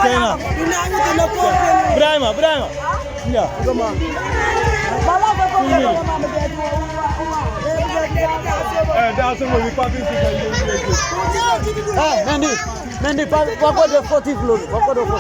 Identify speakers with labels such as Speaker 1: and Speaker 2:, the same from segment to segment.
Speaker 1: China. Brahma. Yeah. Come on. That's what we party Mendy, pourquoi de 40 flows? Pourquoi de 40?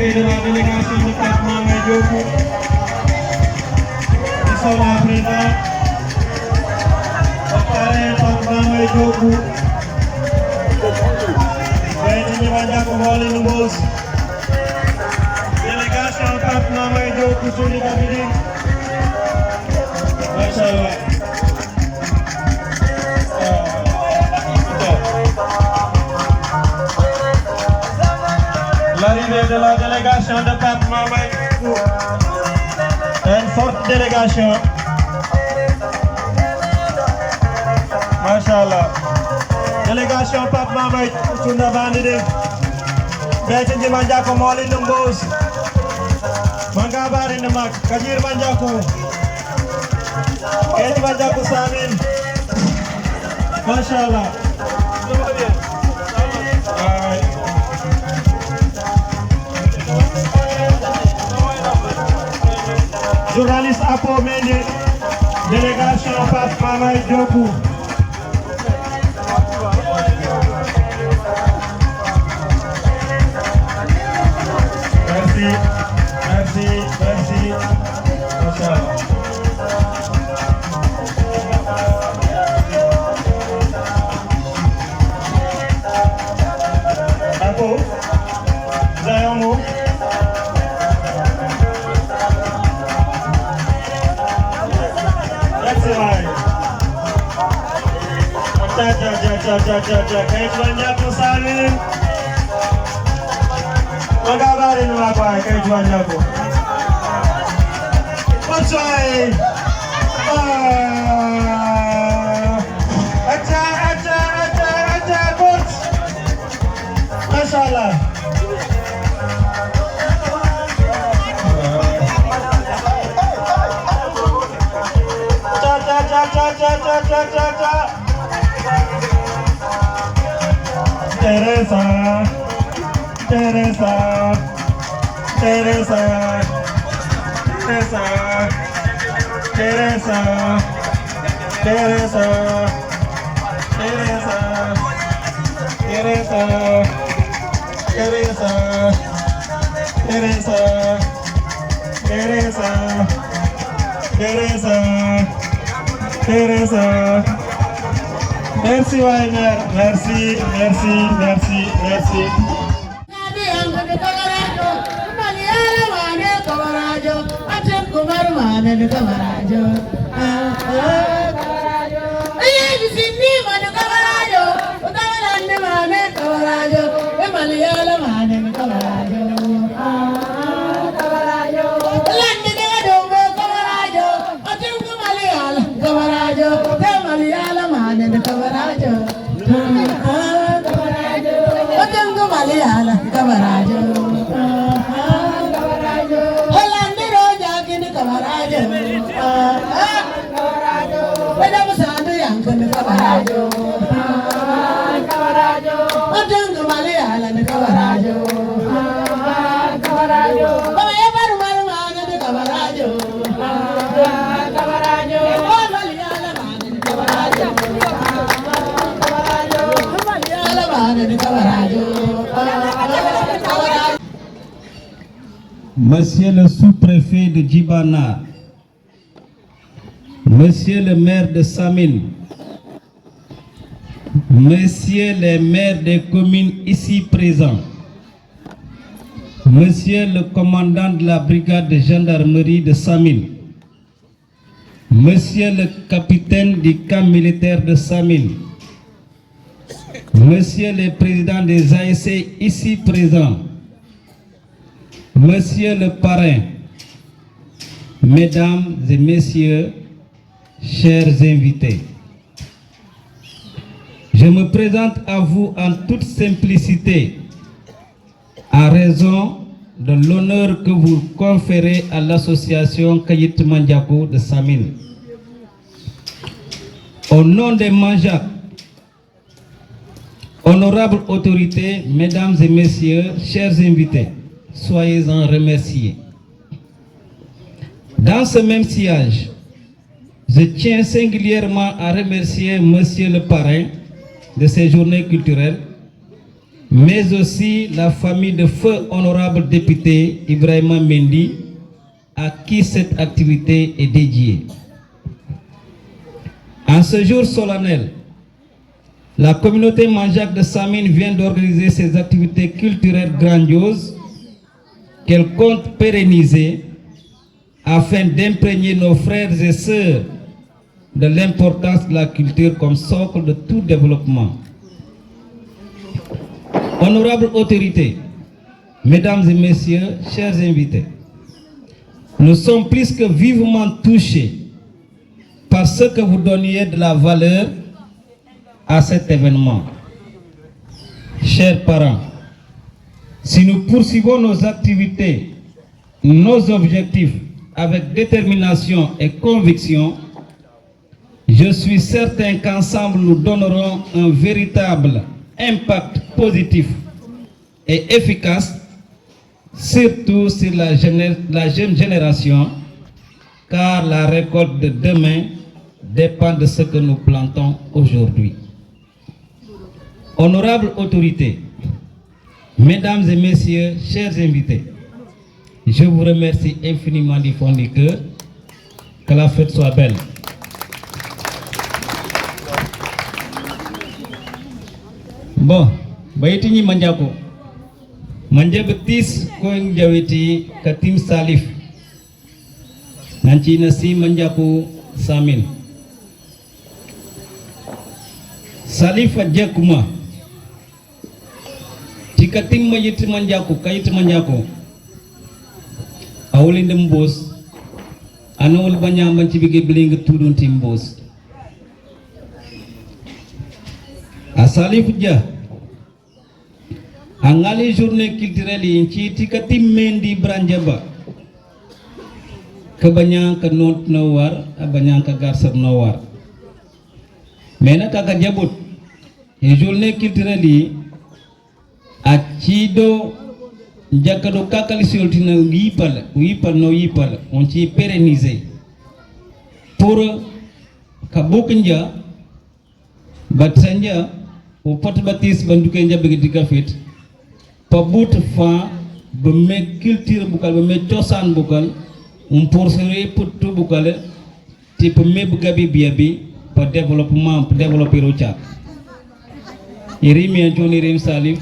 Speaker 2: De la délégation de Pape Mama Diop qui sont là présents. Pape Mama Diop délégation Pape Mama Diop sur les cabinets. Machallah. L'arrivée de la délégation de Pape Mama Diop. Une forte délégation. Machallah. Délégation Pape Mama Diop sur la bande de Béti Ndimandiako Moli Numbos. Mangabari Namak, Kajir Mandiako. Béti Mandiako Samin. Machallah. Journaliste Apo Mendy, délégation Pape Mama Diop. Merci. Machallah. Apo, vous avez un mot? Kayit Mandiako Samin. Magabari nung ako ay Kayit Mandiako. Patsay! Acha, coach! Mashallah. Cha. Teresa. Merci Weiner, merci.
Speaker 3: Monsieur le sous-préfet de Djibana, Monsieur le maire de Samine, Messieurs les maires des communes ici présents, Monsieur le commandant de la brigade de gendarmerie de Samine, Monsieur le capitaine du camp militaire de Samine, Monsieur le président des ASC ici présents, Monsieur le parrain, Mesdames et Messieurs, chers invités, je me présente à vous en toute simplicité, à raison de l'honneur que vous conférez à l'association Kayit Mandiakou de Samine. Au nom des Manjak, honorables autorités, mesdames et messieurs, chers invités, soyez-en remerciés. Dans ce même sillage, je tiens singulièrement à remercier Monsieur le parrain de ces journées culturelles, mais aussi la famille de feu honorable député Ibrahima Mendy, à qui cette activité est dédiée. En ce jour solennel, la communauté Manjak de Samine vient d'organiser ses activités culturelles grandioses qu'elle compte pérenniser afin d'imprégner nos frères et sœurs de l'importance de la culture comme socle de tout développement. Honorables autorités, mesdames et messieurs, chers invités, nous sommes plus que vivement touchés par ce que vous donniez de la valeur à cet événement. Chers parents, si nous poursuivons nos activités, nos objectifs avec détermination et conviction, je suis certain qu'ensemble nous donnerons un véritable impact positif et efficace, surtout sur la jeune génération, car la récolte de demain dépend de ce que nous plantons aujourd'hui. Honorables autorités, mesdames et messieurs, chers invités, je vous remercie infiniment du fond du cœur. Que la fête soit belle. Bon, bayiti manjako. Manjabetis ko njawiti katim salif. Nanti nasi manjako Samine. Salif ajakuma. Tikatim mayiti manjako, kayit manjako. Awulinde mbos. Anawul banyamban ci bige bilinga tudun tim mbos. A Salif Dia. Angali journée culturelle yi ci tikatim mendi branjaba. Kebanyakan ka not no war, abanyan ka garsar no war. Mena kaka jabut. E journée culturelle yi a cido jakado kakali soltina yipal no yipal on ci pérenniser pour ka bokunja batsanja o pot batis banduke njabe diga fit pabut fa be me culture bukal be me ciosan bukal pour se putu bukal type me bugabi biabi pour développement pour développer rocha irimi antoni rem Salif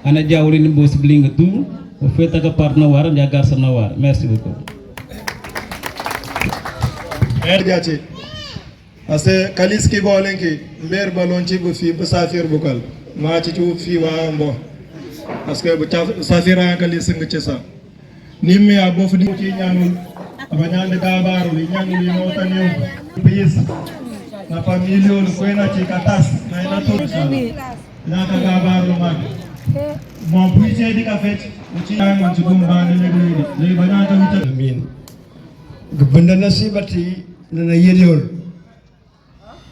Speaker 3: ana jawlini boss blinga tout au fait que par Nawar, Ndiagar Nawar. Merci beaucoup.
Speaker 4: Merci. Parce que Kaliski Bolenki, Ber Balonchi Bufi, Safir Bukal, Machitu Fiwa Mbo. Parce que Safira Kalisingchesa. Nimi Abofdi Yanul, Abanyan de Gabar, Yanul Yotanium, Peace, La Familia, Luquena Chicatas, Nainato, Naka Gabar Roman. Mon puissé de café, Amin. Gubanda nasibati na yeriol.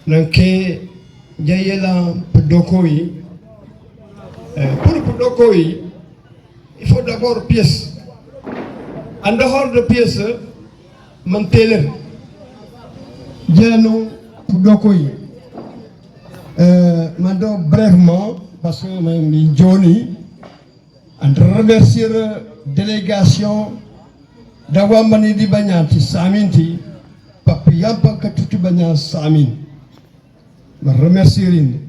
Speaker 4: Nanke jayela pedokoi. Pour pedokoi, il faut d'abord pièce. En dehors de pièce, mantele. Jano pedokoi. Mando brièvement parce que même Johnny. En remercier la délégation
Speaker 5: dawambani di banyati saminti papi yampa katutu banya samin ma remercier inde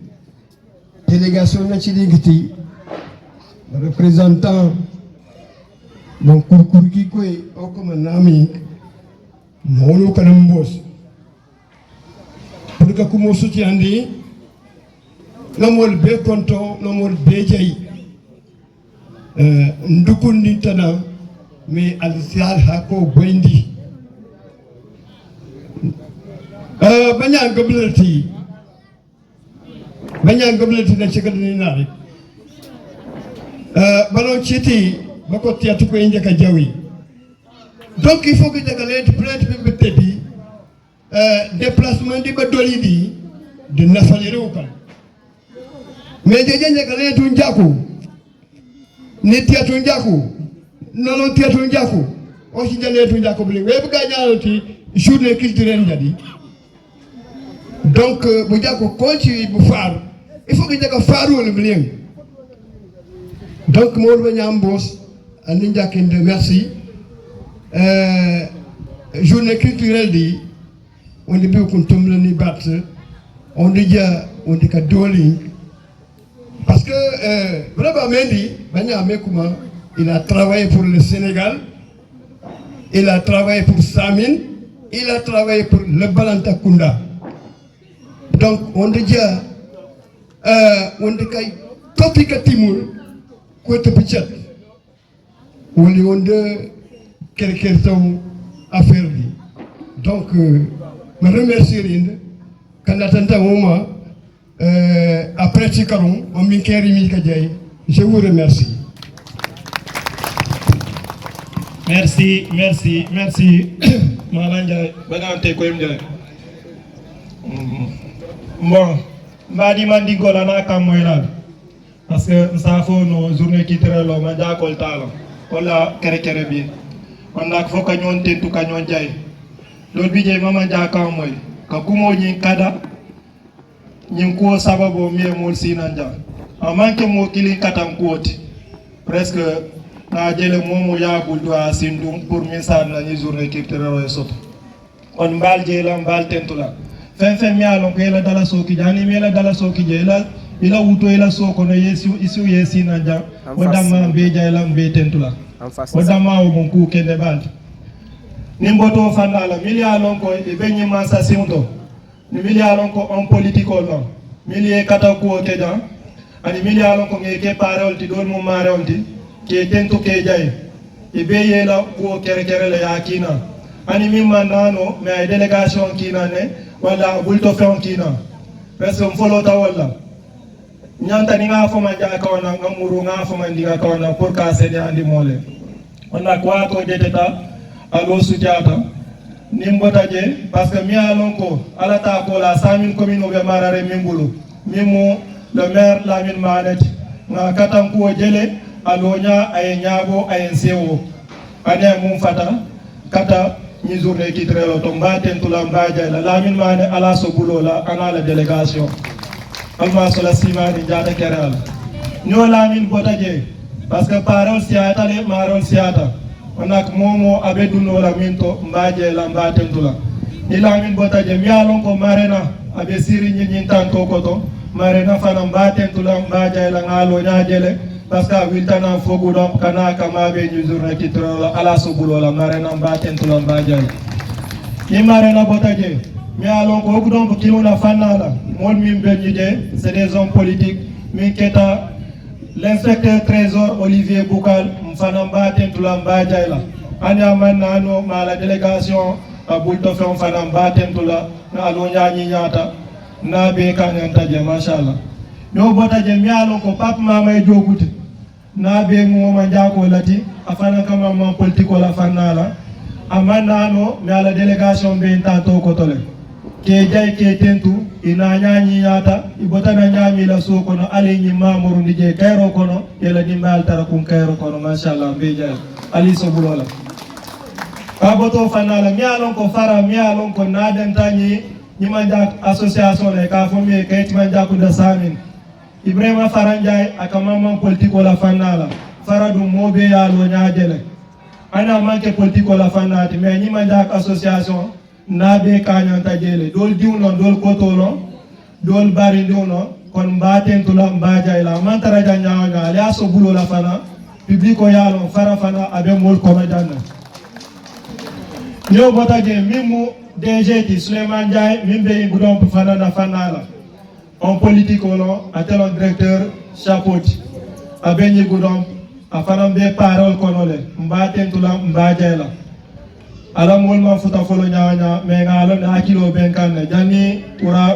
Speaker 5: délégation na ci digiti représentant mon kurkurki koy okuma nami molu kanam boss pour que kumo soutiandi namol be konto namol be jay ndukundi tana mais al-siyal hako boyndi banya goblati na cikadini nari balo chiti bako tiatu ko inja ka jawi donc il faut que jagale plainte be tebi déplacement di ba dolidi de nafalere ukal mais je jagale tu njaku ni tiatu njaku non tiatu njaku o si jale tu njaku bli we buga nyaloti journée culturelle jadi donc bu njaku konti bu far il faut que jaga faru le bli donc mo be nyambos andi njakinde merci journée culturelle di on dit qu'on tombe ni bat on dit ja on dit ka doli parce que vraiment Mendy banya mekuma il a travaillé pour le Sénégal, il a travaillé pour Samin, il a travaillé pour le Balantakunda. Donc on dit déjà on dit kay topika timul ko to pichat woni wonde quelque son affaire bi donc me remercier inde kana tanta moma après Chikaron on min keri mi kajay je vous remercie.
Speaker 2: Merci. Malanja, bagante ko imjay. Bon, mbadi mandi golana kam moylal. Parce que ça faut nos journées qui très long manja kol tala. Wala kere bi. On nak fo ka ñon tentu ka ñon jay. Lol bi jey mama ja kam moy. Ka kumo ñin kada ñin ko sababo mi mol sinanja. Amanke mo kilin katam koti. Presque na jele momo ya buldo a sindum pour minsan na ni journée culturelle soto on mbal jela mbal tentula fen mi alon ko ela dala soki jani mi ela dala soki jela ila wuto ila soko no isu yesi na ja wadama be jela be tentula wadama o mon ku kende bal nimboto fandala mi alon ko e benyi masa simuto ni mi alon ko on politico non mi kata ko keja ani mi alon ko ngeke parole ti dol mo marol ti ke tentu ke jay e be yela ko kere le yakina ani mimma nano me ay délégation kina ne wala bulto fen kina parce que mfolo ta wala nyanta ni nga fo man ja ka wana ngamuru nga fo man diga ka wana pour ka sene andi mole on a quoi to deteta alo sujata nimbota je parce que mi alon ko ala ta ko la 100 000 communes be marare mimbulu mimu le maire Lamine Manet nga katam ko jele alonya ay nyabo ay sewo ane mum fata kata ni journée qui très lo to mbaten tula mbaja la Lamine Mané ala so bulola ana la délégation alma so la simani jata keral ño Lamine botaje parce que parole siata le marol siata onak momo abeduno la minto mbaje la mbaten tula ni Lamine botaje mi alon ko marena abe siri ñi tanto koto marena fana mbaten tula mbaja la ngalo nyaajele parce que wiltana fogu dom kana kama be ñu journée qui trop ala so bulola marena mbaten tula mbaja ni marena botaje mi alon ko ogu dom kilo na fanala mol min be ñu je c'est des hommes politiques mi keta l'inspecteur trésor Olivier Boukal mfana mbaten tula mbaja la anya manna no mala délégation abulto fe mfana mbaten tula na alo nyaani nyaata na be kananta je machallah no botaje mi alon ko pap mama e joguti na be mo ma jako lati afana kama ma politique la fanala amana no mi ala délégation be tanto ko tole ke jay ke tentu ina nyaani nyata ibota na nyaami la so ko no ali ni mamuru ni je kayro ko no yela ni mal tara kun kayro ko no machallah be jay ali so bulola aboto fanala mi alon ko fara mi alon ko na den tani ni manja association le ka fo mi kay ti manja ko da samin Ibrahima Faranjay aka mamman politiko la fanala faradu mobe ya lo nyaajele ana manke politique la fanati mais ni manjak association nabe kanyanta jele dol diwno dol kotolo dol bari diwno kon mbaten tula mbaja ila mantara janya ali aso bulo la fana publico yalo fara fana abe mol ko majanna ñoo botaje mimu DG ti Souleymane Ndiaye mimbe gudon fana na fanala en politique lo atelo directeur chapeau abe ni gudon afana be parole konole mbaten tula mbaja ila ala mol ma futa folo nyaanya me ngalo na kilo ben kan janni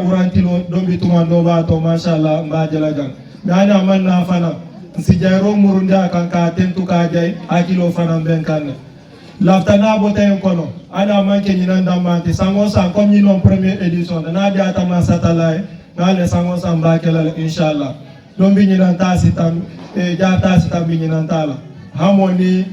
Speaker 2: urantilo dombi tuma do ba to mashallah mbaja la jang nana man na fana si jairo murunda kan ka tentu ka jay akilo fana ben kan laftana boten kono ana manke ni nan damante sango san comme ni non première édition na dia tama satellite ngale sango san ba kala inshallah dombi ni nan tasitam e jata sitam bi ni nan tala hamoni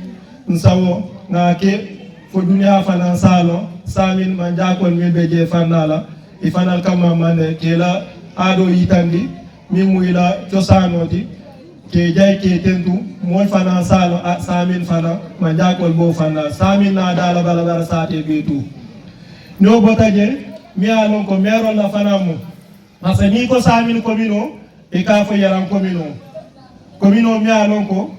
Speaker 2: nsawo ngake fo dunia fana salo samin manjakol mi beje fanala ifanal kama mane kela ado yitandi mi muila cosanoti ke jay ke tentu mol fana salo samin fana manjakol bo fana samin na dala balabara sate betu no botaje mi alon ko mero la fana mo parce ni ko samin komino e ka fo yaran komino mi alon ko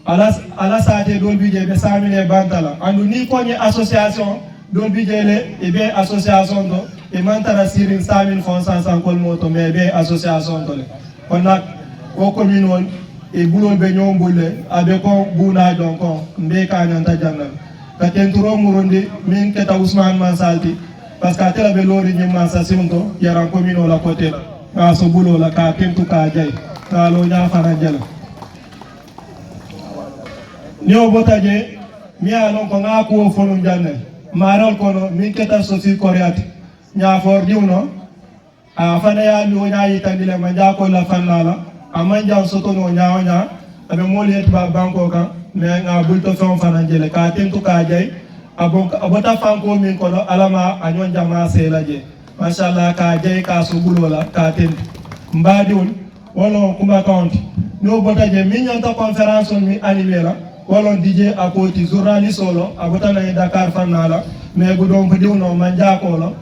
Speaker 2: ala sate dol bije be samine bantala andu ni ko ni association dol bije le e be association do e mantara sirin samin fon san kol moto me be association do le on ko commune on e bulol be nyombulle abe ko buna don ko mbe ka nyanta jannal ka tenturo murundi min keta Ousmane Mansalti parce que tela be lori ni mansa simto yaran commune la côté la so bulo la ka tentu ka jay ka lo nya fara jala Nyo botaje mi alon ko ngako fonu janne marol kono min keta sofi koreati nya for diuno a fana ya mi wona yitandile manja ko la fanala amanja soto no nya abe molet ba banko ka me nga bulto fon fana jele ka tentu ka jay abota fanko min kono alama anyon jama selaje mashallah ka jay ka subulola ka tentu mbadiul wono kuma county no botaje min nyanta conférence mi animera wolon DJ à côté journaliste solo abotana Dakar fanala mais gudon ko diwno manja ko lo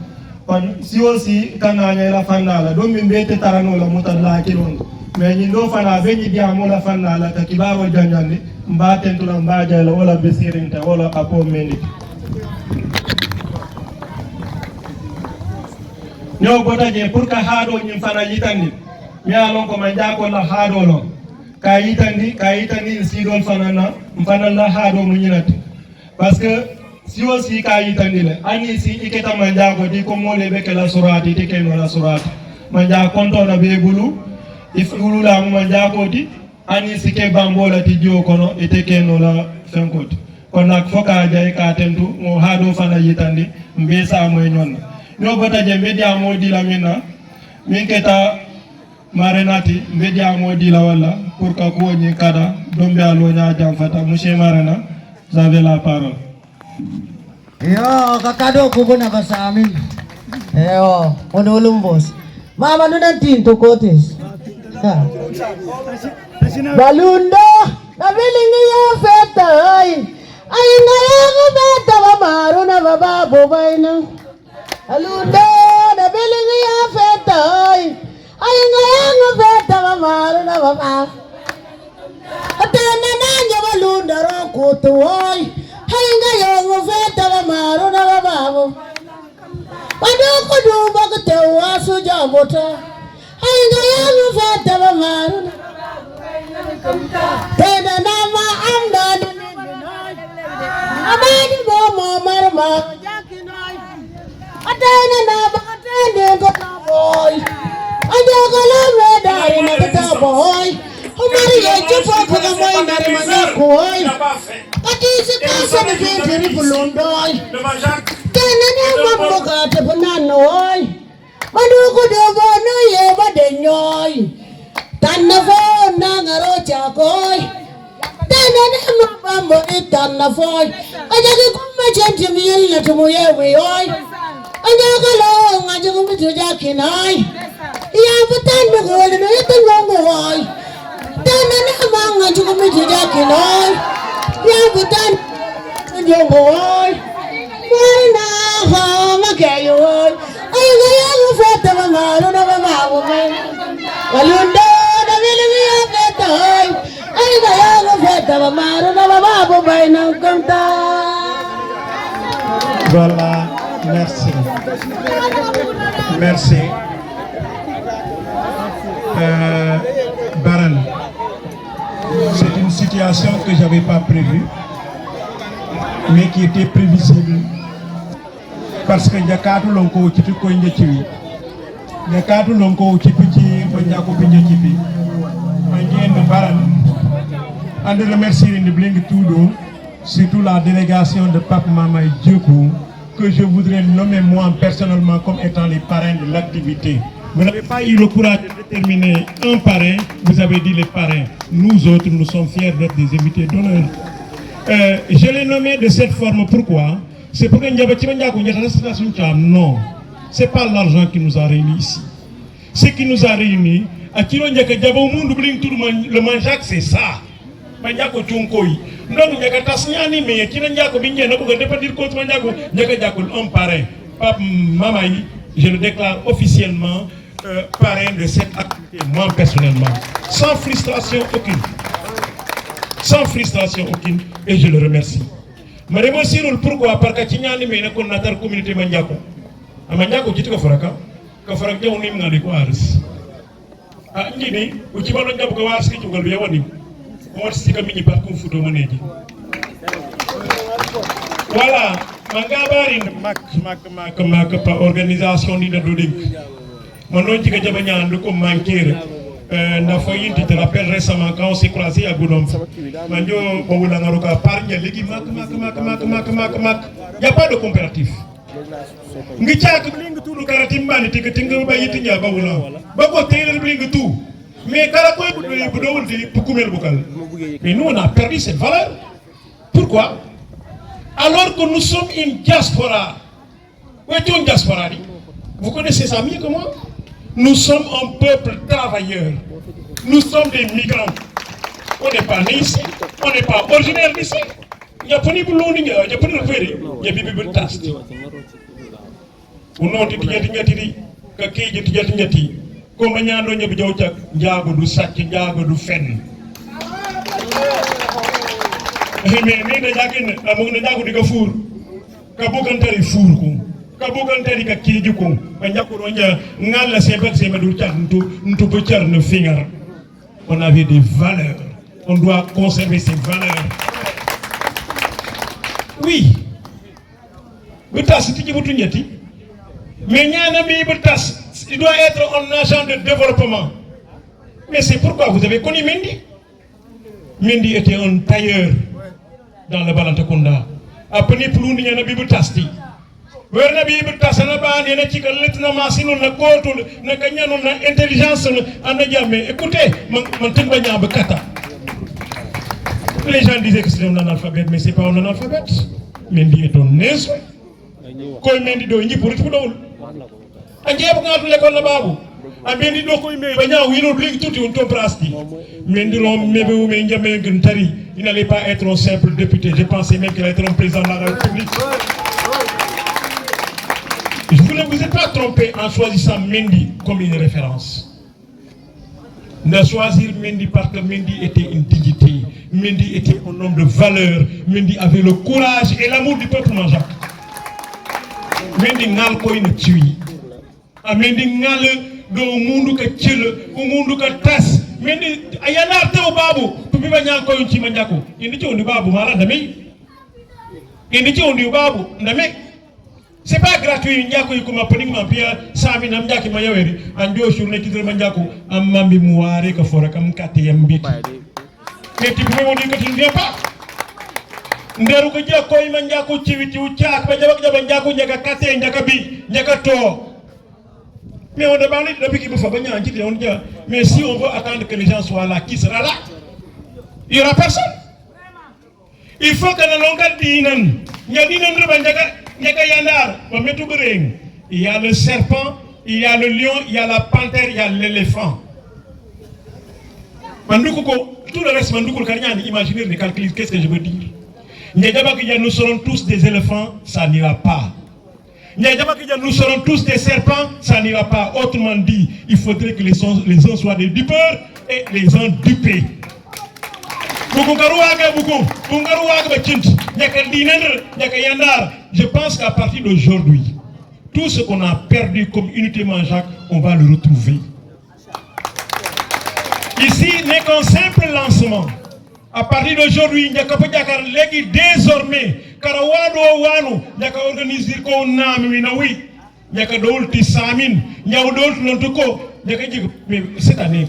Speaker 2: kon si aussi kananya la fanala do min bete tarano la mutalla kilon mais ni do fana be ni diamo la fanala ka kibaro janjandi mbaten tula mbaja la wala besirinta wala apo mendi nyo botaje pour ka hado ni fana yitandi mi alon ko manja ko la hado lo kayitandi sidol fanana mfanana hado munyinati parce que si aussi kayitandi le ani si iketa manja ko di ko mole be kala surati te keno la surati manja konto na be bulu ifulu la manja ko di ani si ke bambola ti jo kono ite keno la fenkoti kon nak foka jay ka tentu mo hado fana yitandi mbe sa moy nyonna no bota je be dia mo di la mina min keta Marenati media modi la wala pour ka ko ni kada dombe alo nya jam fata monsieur Marena vous avez la parole
Speaker 1: yo kakado kubona basamin yo onolum boss mama nuna tinto kotes balundo na bilingi ya feta ay ngayango beta bamaru na bababo baina balundo na bilingi ya feta ay ngayango beta bamaru na baba atana nanya balunda roko toy ay ngayango beta bamaru na bababo Padoko duba kutewa sujamota ay ngayango beta bamaru tena nama amdan amadi bomo marma atana nama atende ko boy Ajagala medari na kita boy. Umari yeju foko na moy nari manyakoy. Ati sikasa ni fitiri pulundoy. Tena ni mamboka te punanoy. Maduku dogo no ye badenyoy. Tanafo na ngaro chakoy. Tena ni mambo itanafoy. Ajagi kumachenti miyeli na tumuyewe yoy. Ajagala ngajukumitujakinay. Ya butan bugol no itungongo hoy tana na manga jukumiti jakinoy ya butan jongo oi Marina homa kayo oi Ay gaya mo feta mamaro na mamawo may Walundo na bilimi feta oi Ay gaya mo feta mamaro na mamawo may nang kamta
Speaker 2: Voilà, merci. Merci. Baran, c'est une situation que je n'avais pas prévue, mais qui était prévisible. Parce que Nyakatu Lonko Chipi Koindechiwi, Nyakatu Lonko Chipi Banyako Pinyachipi, Mangen Baran, and de remercier de Bling Tudo, surtout la délégation de Pape Mama et Djokou, que je voudrais nommer moi personnellement comme étant les parrains de l'activité. Vous n'avez pas eu le courage de déterminer un parrain, vous avez dit les parrains. Nous autres, nous sommes fiers d'être des invités d'honneur. Je l'ai nommé de cette forme, pourquoi? C'est pour que non, ce n'est pas l'argent qui nous a réunis ici. Ce qui nous a réunis, le manjac, c'est ça. Manjako Tchonkoi. Donc, il y a Tasniani, mais il y a un parrain. Pape Mamaï, je le déclare officiellement parrain de cette activité, moi personnellement. Sans frustration aucune. Sans frustration aucune, et je le remercie. Je remercie pourquoi? Parce que Tignani, mais il y a une communauté Manjako. A Manjako, tu te fais quoi? Que fera que on est dans les quarts. Ah, Nini, ou tu vas le dire que tu vas le dire. Voilà, Mangabari mak organisation ni Dodink. Manon qui a comme manquer. N'a failli te rappelle récemment quand on s'est croisé à Goudom. Manjo Boulangaroka parle, il n'y a pas de comparatif. Ngichak bling tout le karatimban, tu que tu vas y tenir à Baoula. Bako Taylor bling tout. Mais nous on a perdu cette valeur. Pourquoi? Alors que nous sommes une diaspora. Où est une diaspora? Vous connaissez ça mieux que moi? Nous sommes un peuple travailleur. Nous sommes des migrants. On n'est pas né ici. On n'est pas originaire d'ici. Il y a pas de boulot, il y a pas de ferry, il y a des bébés tastes. On a dit comme nous avons dit, nous avons dit, on avait des valeurs. On doit conserver ces valeurs. Oui. Mais il doit être un agent de développement. Mais c'est pourquoi vous avez connu Mendy. Mendy était un tailleur dans le Balantakonda. Après, pour nous, il y a un bible tasti. Verna bible tasana ba ne na chika letna masino na koto na kanyano na intelligence na jamais. Écoutez, man tingba bakata. Les gens disaient que c'est un analphabète, mais c'est pas un analphabète. Mendy est un nez. Koy Mendy do ñi pour tout dawul. Anje bu ngatu l'école na babu. A Mendy do koy me banya wino bling tout on to prasti. Mendy rom mebe ou me njame ngentari. Il n'allait pas être un simple député. Je pensais même qu'il allait être un président de la République. Vous ne vous êtes pas trompé en choisissant Mendy comme une référence. Ne choisir Mendy parce que Mendy était une dignité. Mendy était un homme de valeur. Mendy avait le courage et l'amour du peuple manjac. Mendy ngal ko ina tui. A Mendy ngal do mundu ka tchele, o mundu ka tas. Mendy ayana taw babu, tubi banya ko yunchi manjako. Indi ci ondi babu mala ndame. Indi ci ondi babu ndame. C'est pas gratuit, Ndiako yukuma poningma pia sami na mjaki mayaweri anjo journée qui dre manjako amambi muare ka fora kam kate yambiti. Mais tu peux me dire que tu ne viens pas. Nderu ko je koy manjako ciwiti u ciak ba jabak jabak njako njaka kate njaka bi njaka to. Mais on demande depuis qu'il faut venir en on dit mais si on veut attendre que les gens soient là, qui sera là? Il n'y aura personne. Il faut que la longueur dinan, il y a dinan de banjaka. Il y a le serpent, il y a le lion, il y a la panthère, il y a l'éléphant. Tout le reste, imaginez les calculs, qu'est-ce que je veux dire?
Speaker 6: Nous serons tous des éléphants, ça n'ira pas. Nous serons tous des serpents, ça n'ira pas. Autrement dit, il faudrait que les uns soient des dupeurs et les uns dupés. Je pense qu'à partir d'aujourd'hui, tout ce qu'on a perdu comme unité Manjaak, on va le retrouver. Ici n'est qu'un simple lancement. À partir d'aujourd'hui, désormais, cette année,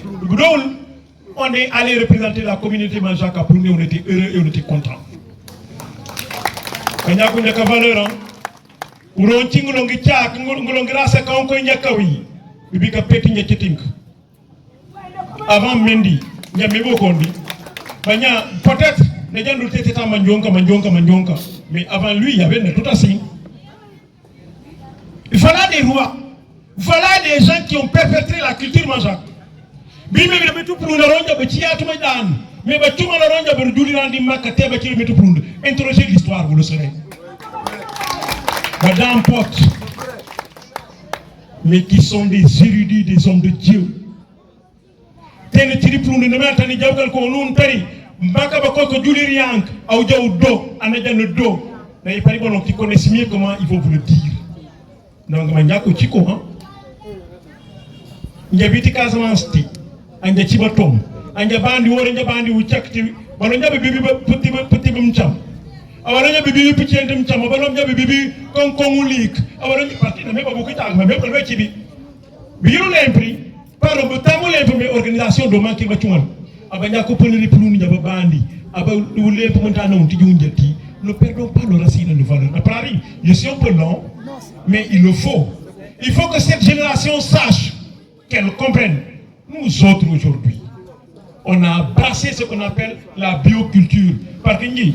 Speaker 6: on est allé représenter la communauté Manjaak à Ploundé, on était heureux et on était contents. Avant Mendy, il y a peut-être les gens étaient à Mandionka, mais avant lui, il y avait tout assez. Voilà des rois, voilà des gens qui ont perpétré la culture Manjaak. Mais interrogez l'histoire, vous le saurez. Madame Pot, mais qui sont des érudits, des hommes de Dieu. Qui connaissent mieux comment ils vont vous le dire. Donc, organisation de manque ne perdons pas nos racines et nos valeurs. Je suis un peu long, mais il le faut. Il faut que cette génération sache, qu'elle comprenne. Nous autres aujourd'hui, on a brassé ce qu'on appelle la bioculture. Parce que nous,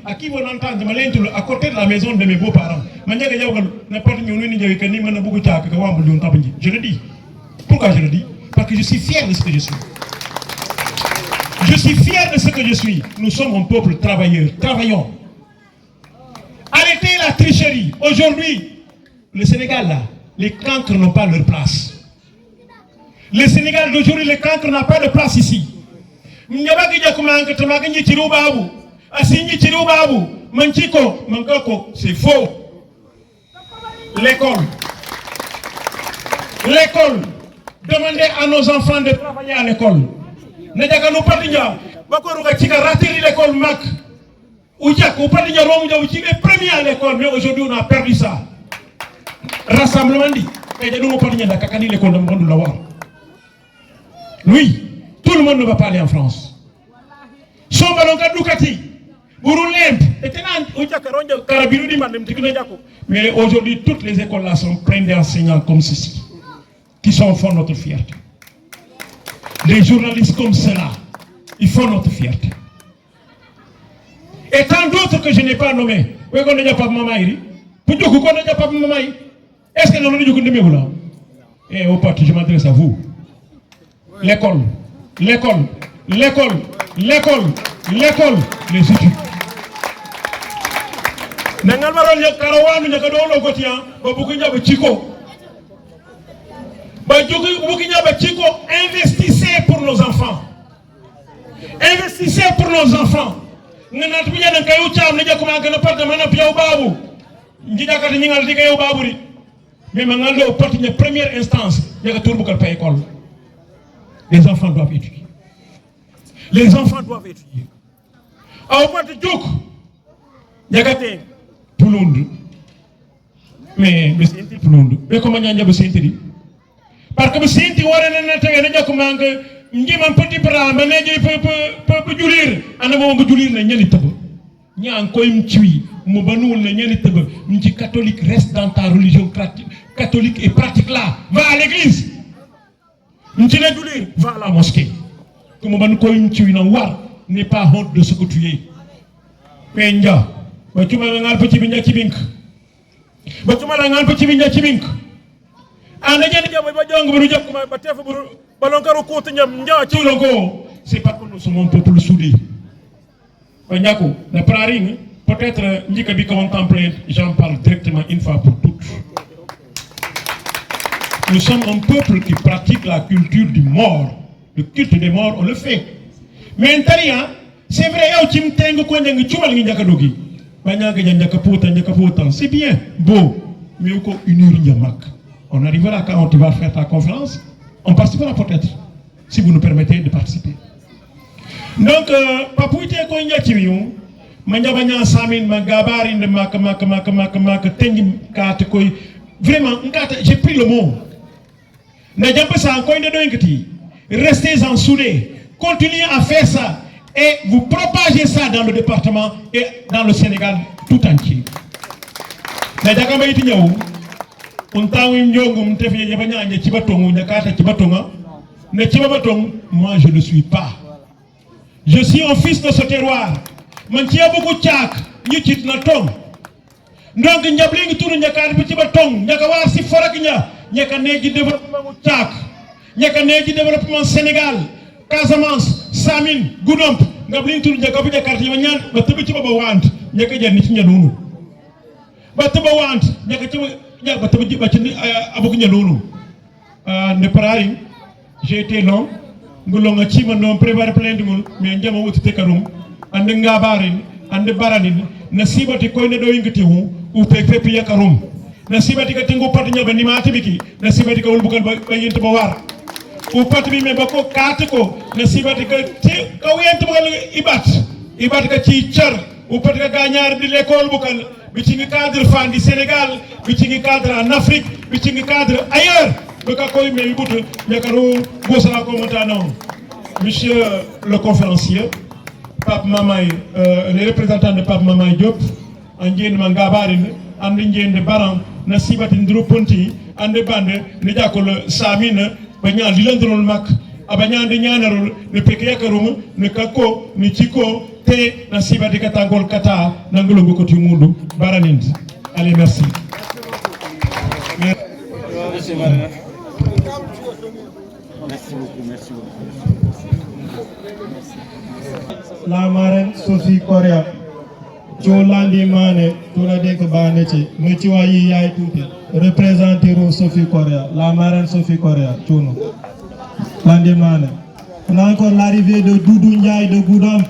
Speaker 6: à qui vous entendez, à côté de la maison de mes beaux-parents. Je le dis. Pourquoi je le dis? Parce que je suis fier de ce que je suis. Je suis fier de ce que je suis. Nous sommes un peuple travailleur. Travaillons. Arrêtez la tricherie. Aujourd'hui, le Sénégal, là, les cancres n'ont pas leur place. Le Sénégal d'aujourd'hui, les cancres n'ont pas de place ici. C'est faux. L'école. L'école. Demandez à nos enfants de travailler à l'école. L'école Mac. Premier à l'école, mais aujourd'hui on a perdu ça. Rassemblement dit. Oui, tout le monde ne va pas aller en France. Son ballon Ducati. Mais aujourd'hui, toutes les écoles là sont pleines d'enseignants comme ceci, qui sont au fond de notre fierté. Les journalistes comme cela, ils font notre fierté. Et tant d'autres que je n'ai pas nommés. Est-ce que nous nous là? Et au parti, je m'adresse à vous. L'école, l'école, l'école, l'école, l'école, les études. Investissez pour nos enfants. Investissez pour nos enfants. Mais première instance, les enfants doivent étudier. Les enfants doivent étudier. Mais comment parce que si tu vois petit bras, catholique, reste dans ta religion catholique et pratique là. Va à l'église. Va à la mosquée. N'est pas honte de ce que tu es. c'est parce que nous sommes un peuple soudé. Peut-être j'en parle directement une fois pour toutes. Nous sommes un peuple qui pratique la culture du mort. Le culte des morts, on le fait. Mais c'est vrai, c'est bien, beau, mais on arrivera quand tu vas faire ta conférence, on participera peut-être, si vous nous permettez de participer. Donc, papouité ko nyakimiyo, manyabanya samin magabari de vraiment, j'ai pris le mot. Restez en soudé, continuez à faire ça et vous propagez ça dans le département et dans le Sénégal tout entier. Moi je ne suis pas. Je suis un fils de ce terroir. Man ci beaucoup tiak ñu ci na tong donc ñabling tour ñaka bi ci ba tong ñaka war ci forak ñaka neji développement tiak ñaka neji développement Sénégal Casamance Samine Goudomp ngabling tour ñaka bu jakar ci ñaan ba tebe ci ba want ñaka jenn ci ñanunu ba tebe want ñaka ci ba tebe ba ci abu ñanunu ne parari j'ai été long ngulonga ci ma non préparer plein de monde mais njama wuti te karum ande ngabarin ande baranin nasibati koyne do yingati hu u pe pepi yakarum nasibati ka tingo pat nyabe ni mati biki nasibati ka wulbukan ba yint ba war u pat bi me bako kat ko nasibati ka ti ka yent ba ibat ka ci ciar u pat ka gañar di l'école bukan bi ci ngi cadre fan du Sénégal bi ci ngi cadre en Afrique bi ci ngi cadre ailleurs be ka koy me butu yakaru gosala ko montano monsieur le conférencier Pape Mamay, les représentants de Pape Mamay Diop, Andien Mangabarin, Andien de Baran, Nasibatin Druponti, Ande Bande, Nedakol Samine, Bagnan Lilandrol Mak, Abagnan de Nyanarol, ne Pekekarum, ne Kako, ne Chico, Te, Nasiba de Katangol Kata, Nangolo Bokotimundo, Baranint. Allez, merci.
Speaker 7: Merci, Marina. Merci beaucoup, merci beaucoup.
Speaker 2: La marraine Sophie Correa, Cholandi Mane, Toladek Banechi, Mechiwayi Yai Tuti, représentant Sophie Correa, la marraine Sophie Correa, Chono, Landi Mane. On a encore l'arrivée de Doudou Ndiaye de Goudomp.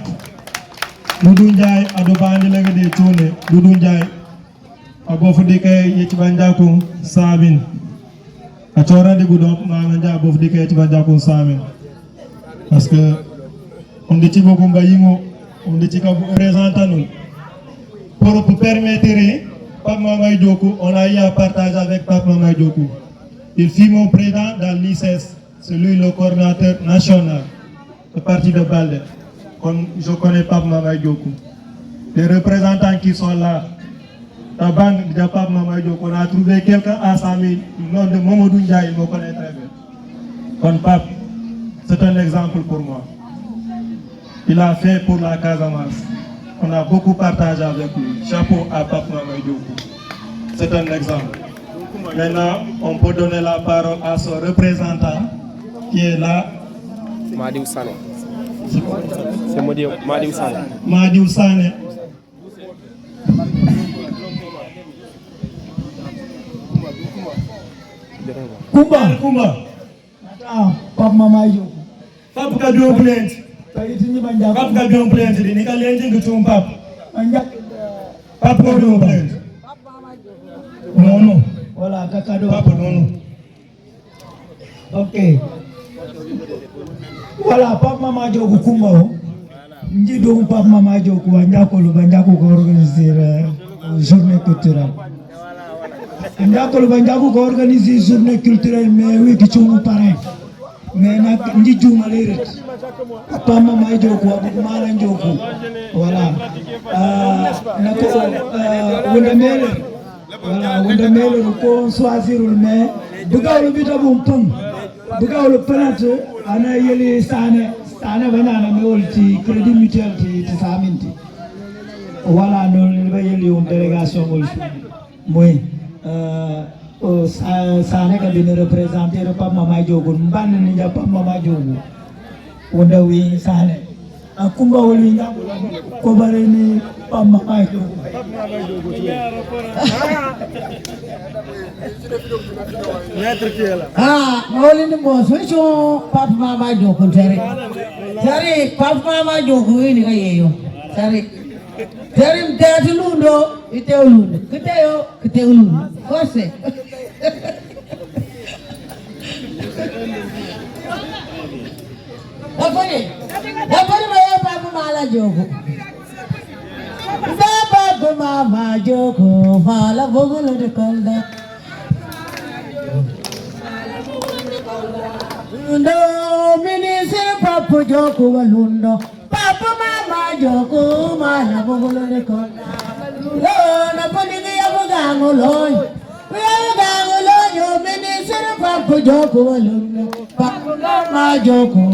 Speaker 2: Doudou Ndiaye, Adobandi Lega de Chone, Doudou Ndiaye, Abofudike Yechibanjaku, Sabin. A Chora de Goudomp, Mamanja, Abofudike Yechibanjaku, Sabin. Parce que on dit beaucoup on dit représentant pour permettre Pape Mamay Diokou, on a eu à partager avec Pape Mamay Diokou. Il fut mon président dans l'ICES, celui le coordinateur national du parti de Balde. Je connais Pape Mamay Diokou. Les représentants qui sont là, la bande de Pape Mamay Diokou, on a trouvé quelqu'un à Sami, le nom de Momodou Ndiaye, il me connaît très bien. Kon Pape, c'est un exemple pour moi. Il a fait pour la Casamance. On a beaucoup partagé avec lui. Chapeau à Pape Mamay Diokou. C'est un exemple. Maintenant, on peut donner la parole à son représentant qui est là.
Speaker 8: Madiou Sané. C'est Madiou Sané.
Speaker 2: Madiou Sané.
Speaker 1: Kumba. Ah, Pape Mamay Diokou.
Speaker 2: Pape Kadou plainte. Pape Kadou plainte. Ni ka lenji ngutum Pape. Pape Kadou plainte. Non.
Speaker 1: Voilà, Kakado.
Speaker 2: Pape non.
Speaker 1: Ok. Voilà, Pape Mamay Diokou Kumba. Ndi do Pape Mamay Diokou Banjako ko organiser journée culturelle. Banjako ko organiser journée culturelle mais oui ki ciumu parrain. Mais nak ndi djuma lay ret. Pape Mamay Diokou abu mala Diokou. Voilà. Nako wonde mele. Voilà, wonde mele ko choisir mais bugawlo bitabum pam. Bugawlo plante ana yeli Sané banana me wolti crédit mutuel ti saminti. Voilà non le yeli on délégation wolti. Moy
Speaker 9: Sana ka bin representer pa Mama Jogo ban ni ja pa Mama Jogo wanda wi sana akumba wali nya ko bare ni pa Mama Jogo
Speaker 1: wali ni mo so pa Mama Jogo tare pa Mama Jogo ni ka yeyo tare mtatu lundo ite ulundo kite ulundo kose Dapani maya Papa Mala Jogo Papa Mama Jogo Mala Bogolo de Kolda Lundo Minister Papa Jogo Lundo Papa Mama Jogo Mala Bogolo de Kolda Lona Ponigi Yabugango Loy Yabugango Loy Yo Minister Papa Jogo Lundo Papa Mama Jogo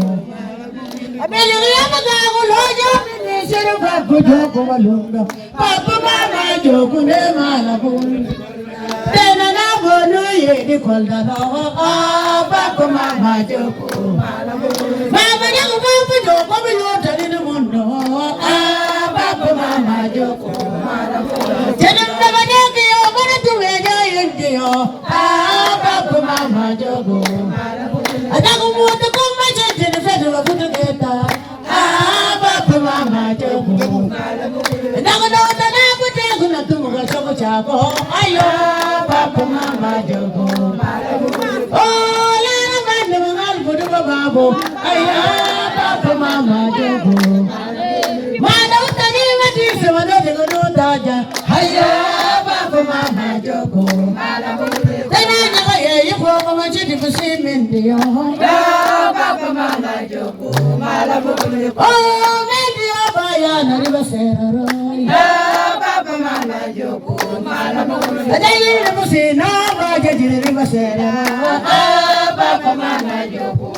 Speaker 1: Papa Mama Jogo ne mala bun Tena na bonu ye di kolda na Papa Mama Jogo Mama Jogo Papa Jogo bilota ni mundo Papa Mama Jogo Tena na baneki yo mana tuwe yo yendi yo Papa Mama Jogo Adaku mutu kuma chete fetu wa kutu keta Papa Mama Jogo Adaku nota na kute kuna tumuka choko chako Ayo Papa Mama Jogo Oh lana mande mangal kutu bababo Ayo Papa Mama Jogo Mana utani matisi wadote kunotaja Ayo Papa Mama Jogo Tena nyaka ye yifo kama chiti kusimindi yo Papa Mama Jogo Oh mendi abaya na ribasera roy Papa Mama Jogo Adayi na musina baja jiri ribasera Papa Mama Jogo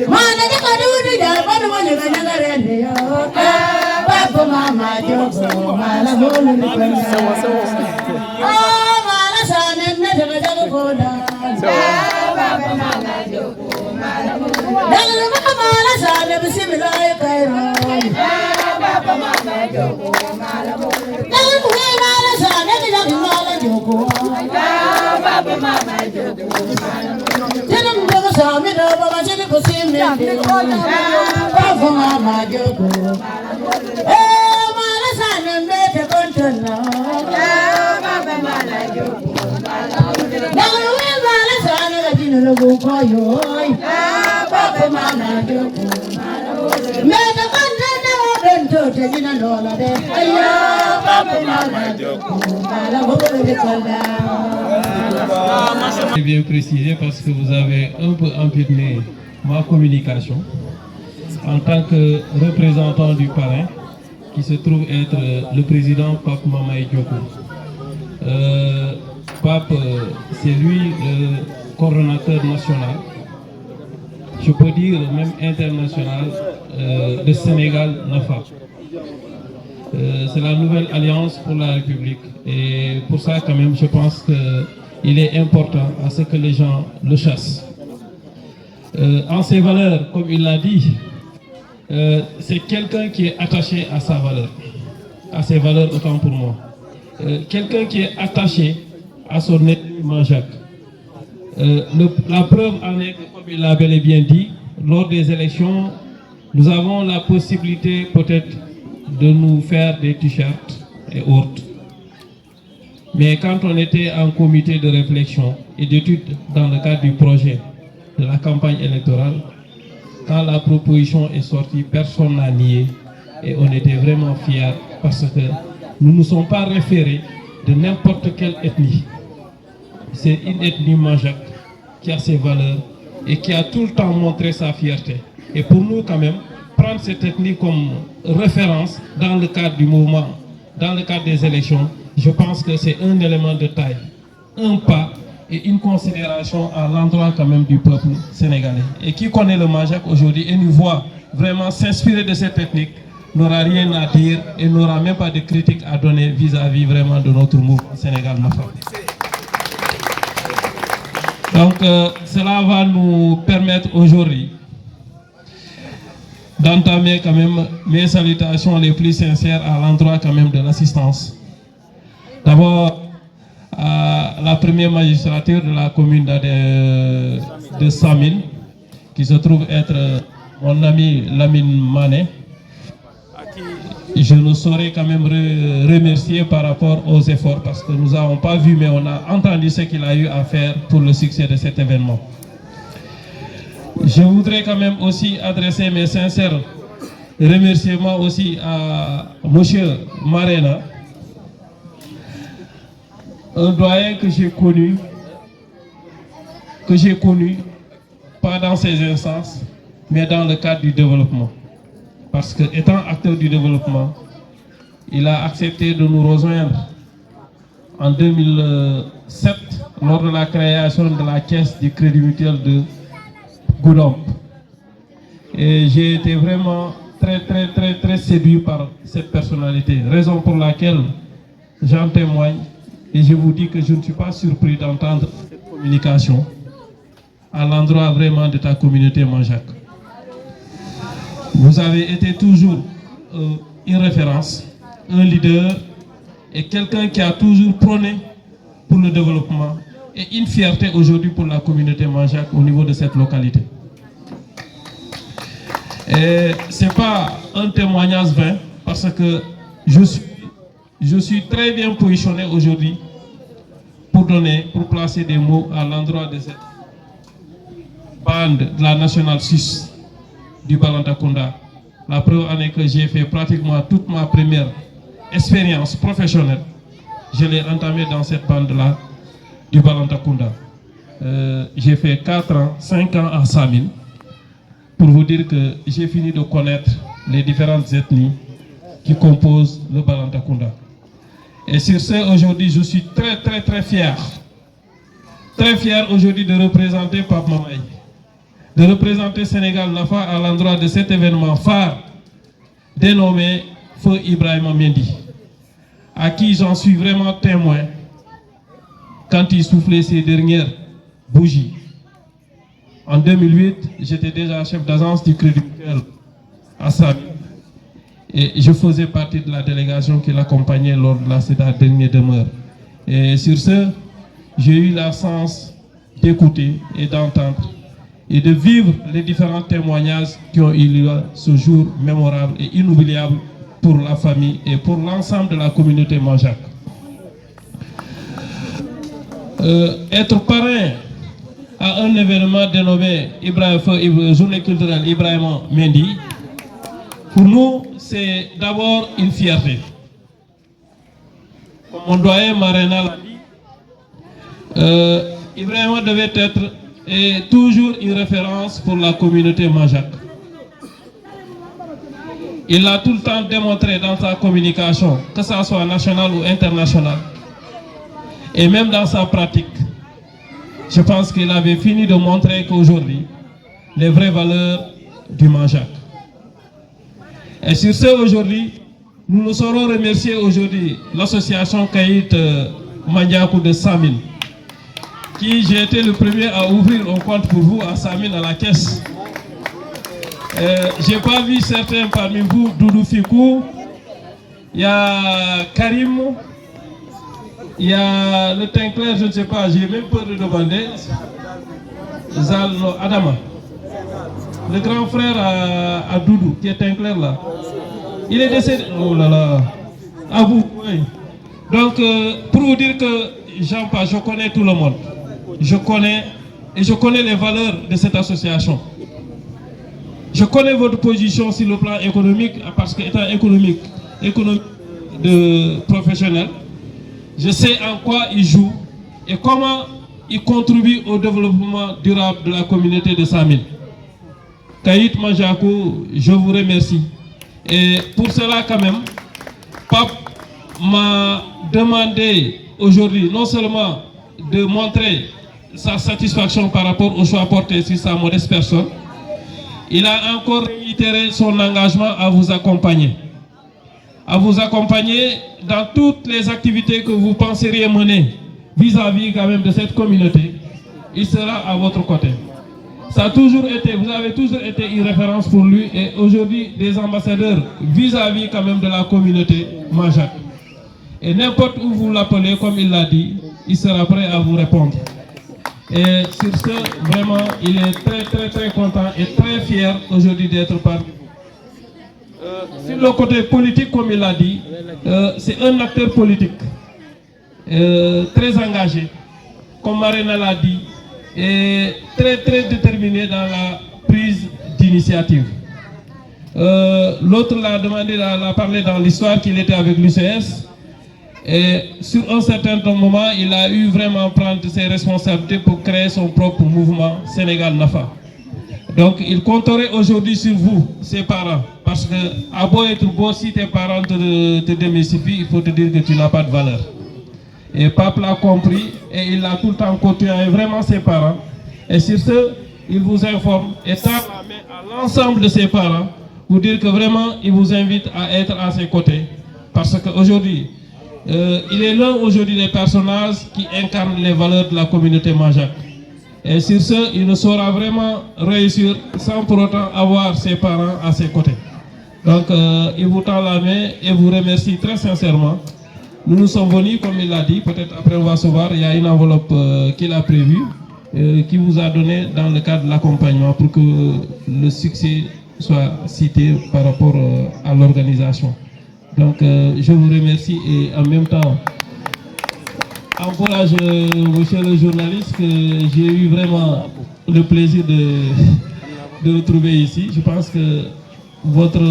Speaker 1: Mana jaka dudu ya badu mwenye kanyanga rende yo Papa Mama Jogo Mala bolu nikwenda Oh mala sane nete kajaga koda Papa Mama Jogo Daga mala sane bismillah kairo Papa Mama Jogo Daga mala sane kajaga mala jogo Papa Mama Jogo Tena mdogo sami na baba chini kusimende Papa Mama Jogo mala sane mbete kontona Papa Mama Jogo Daga mala sane kajina logo koyo Papa Mama Jogo Mbete kontona wabento tajina lola de Ayo Papa Mama Jogo Mala bogolo de kolda
Speaker 3: C'est bien précisé parce que vous avez un peu empiré ma communication en tant que représentant du parrain qui se trouve être le président Pape Mama Jogo. Pape, c'est lui le coordonnateur national, je peux dire même international de Sénégal NAFA. C'est la nouvelle alliance pour la République et pour ça quand même je pense qu'il est important à ce que les gens le chassent. En ses valeurs, comme il l'a dit, c'est quelqu'un qui est attaché à sa valeur, à ses valeurs autant pour moi. Quelqu'un qui est attaché à son ennemi Manjac. La preuve en est que, comme il l'a bel et bien dit, lors des élections, nous avons la possibilité peut-être de nous faire des t-shirts et autres. Mais quand on était en comité de réflexion et d'étude dans le cadre du projet de la campagne électorale, quand la proposition est sortie, personne n'a nié et on était vraiment fiers parce que nous ne sommes pas référés de n'importe quelle ethnie. C'est une ethnie Manjac qui a ses valeurs et qui a tout le temps montré sa fierté. Et pour nous quand même, prendre cette ethnie comme référence dans le cadre du mouvement, dans le cadre des élections, je pense que c'est un élément de taille, un pas et une considération à l'endroit quand même du peuple sénégalais. Et qui connaît le Manjac aujourd'hui et nous voit vraiment s'inspirer de cette technique, n'aura rien à dire et n'aura même pas de critique à donner vis-à-vis vraiment de notre mouvement Sénégal NAFA. Donc cela va nous permettre aujourd'hui d'entamer quand même mes salutations les plus sincères à l'endroit quand même de l'assistance. D'abord à la première magistrature de la commune de Samine, qui se trouve être mon ami Lamine Mané. Je ne saurais quand même remercier par rapport aux efforts, parce que nous n'avons pas vu, mais on a entendu ce qu'il a eu à faire pour le succès de cet événement. Je voudrais quand même aussi adresser mes sincères remerciements aussi à M. Marena, un doyen que j'ai connu pas dans ses instances, mais dans le cadre du développement. Parce que, étant acteur du développement, il a accepté de nous rejoindre en 2007 lors de la création de la caisse du Crédit Mutuel de Goudomp. Et j'ai été vraiment très séduit par cette personnalité, raison pour laquelle j'en témoigne et je vous dis que je ne suis pas surpris d'entendre cette communication à l'endroit vraiment de ta communauté Manjaak. Vous avez été toujours une référence, un leader et quelqu'un qui a toujours prôné pour le développement et une fierté aujourd'hui pour la communauté Manjaak au niveau de cette localité. Et ce n'est pas un témoignage vain parce que je suis très bien positionné aujourd'hui pour placer des mots à l'endroit de cette bande de la nationale 6 du Balantakunda. La preuve en est que j'ai fait pratiquement toute ma première expérience professionnelle. Je l'ai entamée dans cette bande-là du Balantakunda. J'ai fait 5 ans à Samine pour vous dire que j'ai fini de connaître les différentes ethnies qui composent le Balantakunda. Et sur ce, aujourd'hui, je suis très fier. Très fier aujourd'hui de représenter Pape Mamaye, de représenter Sénégal Nafa à l'endroit de cet événement phare dénommé Feu Ibrahima Mendy, à qui j'en suis vraiment témoin quand il soufflait ses dernières bougies. En 2008, j'étais déjà chef d'agence du Crédit Mutuel à Samine et je faisais partie de la délégation qui l'accompagnait lors de sa dernière demeure. Et sur ce, j'ai eu la chance d'écouter et d'entendre et de vivre les différents témoignages qui ont eu lieu ce jour mémorable et inoubliable pour la famille et pour l'ensemble de la communauté Manjaak. Être parrain à un événement dénommé Journée culturelle Ibrahima Mendy, pour nous, c'est d'abord une fierté. Comme mon doyen Marena l'a dit, Ibrahima devait être et toujours une référence pour la communauté Manjaak. Il l'a tout le temps démontré dans sa communication, que ce soit nationale ou internationale, et même dans sa pratique. Je pense qu'il avait fini de montrer qu'aujourd'hui, les vraies valeurs du Manjaak. Et sur ce, aujourd'hui, nous nous saurons remercier aujourd'hui l'association Kaït Mandiakou de Samine, qui j'ai été le premier à ouvrir un compte pour vous à Samine à la caisse. J'ai pas vu certains parmi vous, Doudou Fikou, il y a Karim, il y a le teint clair, je ne sais pas, j'ai même peur de demander, Zal Adama, le grand frère à Doudou, qui est teint clair là. Il est décédé, oh là là, à vous, oui. Donc, pour vous dire que j'en parle, je connais tout le monde. Je connais les valeurs de cette association. Je connais votre position sur le plan économique, parce qu'étant économique de professionnel, je sais en quoi il joue et comment il contribue au développement durable de la communauté de Samine. Kaït Manjakou, je vous remercie. Et pour cela quand même, Pape m'a demandé aujourd'hui non seulement de montrer sa satisfaction par rapport au choix porté sur sa modeste personne, il a encore réitéré son engagement à vous accompagner dans toutes les activités que vous penseriez mener vis-à-vis quand même de cette communauté,
Speaker 10: il sera à votre côté. Ça a toujours été, vous avez toujours été une référence pour lui et aujourd'hui des ambassadeurs vis-à-vis quand même de la communauté Manjaak. Et n'importe où vous l'appelez, comme il l'a dit, il sera prêt à vous répondre. Et sur ce, vraiment, il est très content et très fier aujourd'hui d'être parmi. Sur le côté politique, comme il l'a dit, c'est un acteur politique très engagé, comme Marina l'a dit, et très déterminé dans la prise d'initiative. L'autre l'a demandé, l'a parlé dans l'histoire qu'il était avec l'UCS. Et sur un certain moment, il a eu vraiment prendre ses responsabilités pour créer son propre mouvement Sénégal Nafa. Donc il compterait aujourd'hui sur vous, ses parents, parce que à beau être beau, si tes parents te démystifient, il faut te dire que tu n'as pas de valeur. Et Pape l'a compris et il a tout le temps côtoyé vraiment ses parents. Et sur ce, il vous informe et tend la main à l'ensemble de ses parents pour dire que vraiment, il vous invite à être à ses côtés. Parce qu'aujourd'hui, il est l'un aujourd'hui des personnages qui incarnent les valeurs de la communauté Manjaak. Et sur ce, il ne saura vraiment réussir sans pour autant avoir ses parents à ses côtés. Donc, il vous tend la main et vous remercie très sincèrement. Nous sommes venus, comme il l'a dit, peut-être après on va se voir, il y a une enveloppe qu'il a prévue, qui vous a donné dans le cadre de l'accompagnement pour que le succès soit cité par rapport à l'organisation. Donc, je vous remercie et en même temps, encourage monsieur le journaliste que j'ai eu vraiment le plaisir de retrouver ici. Je pense que votre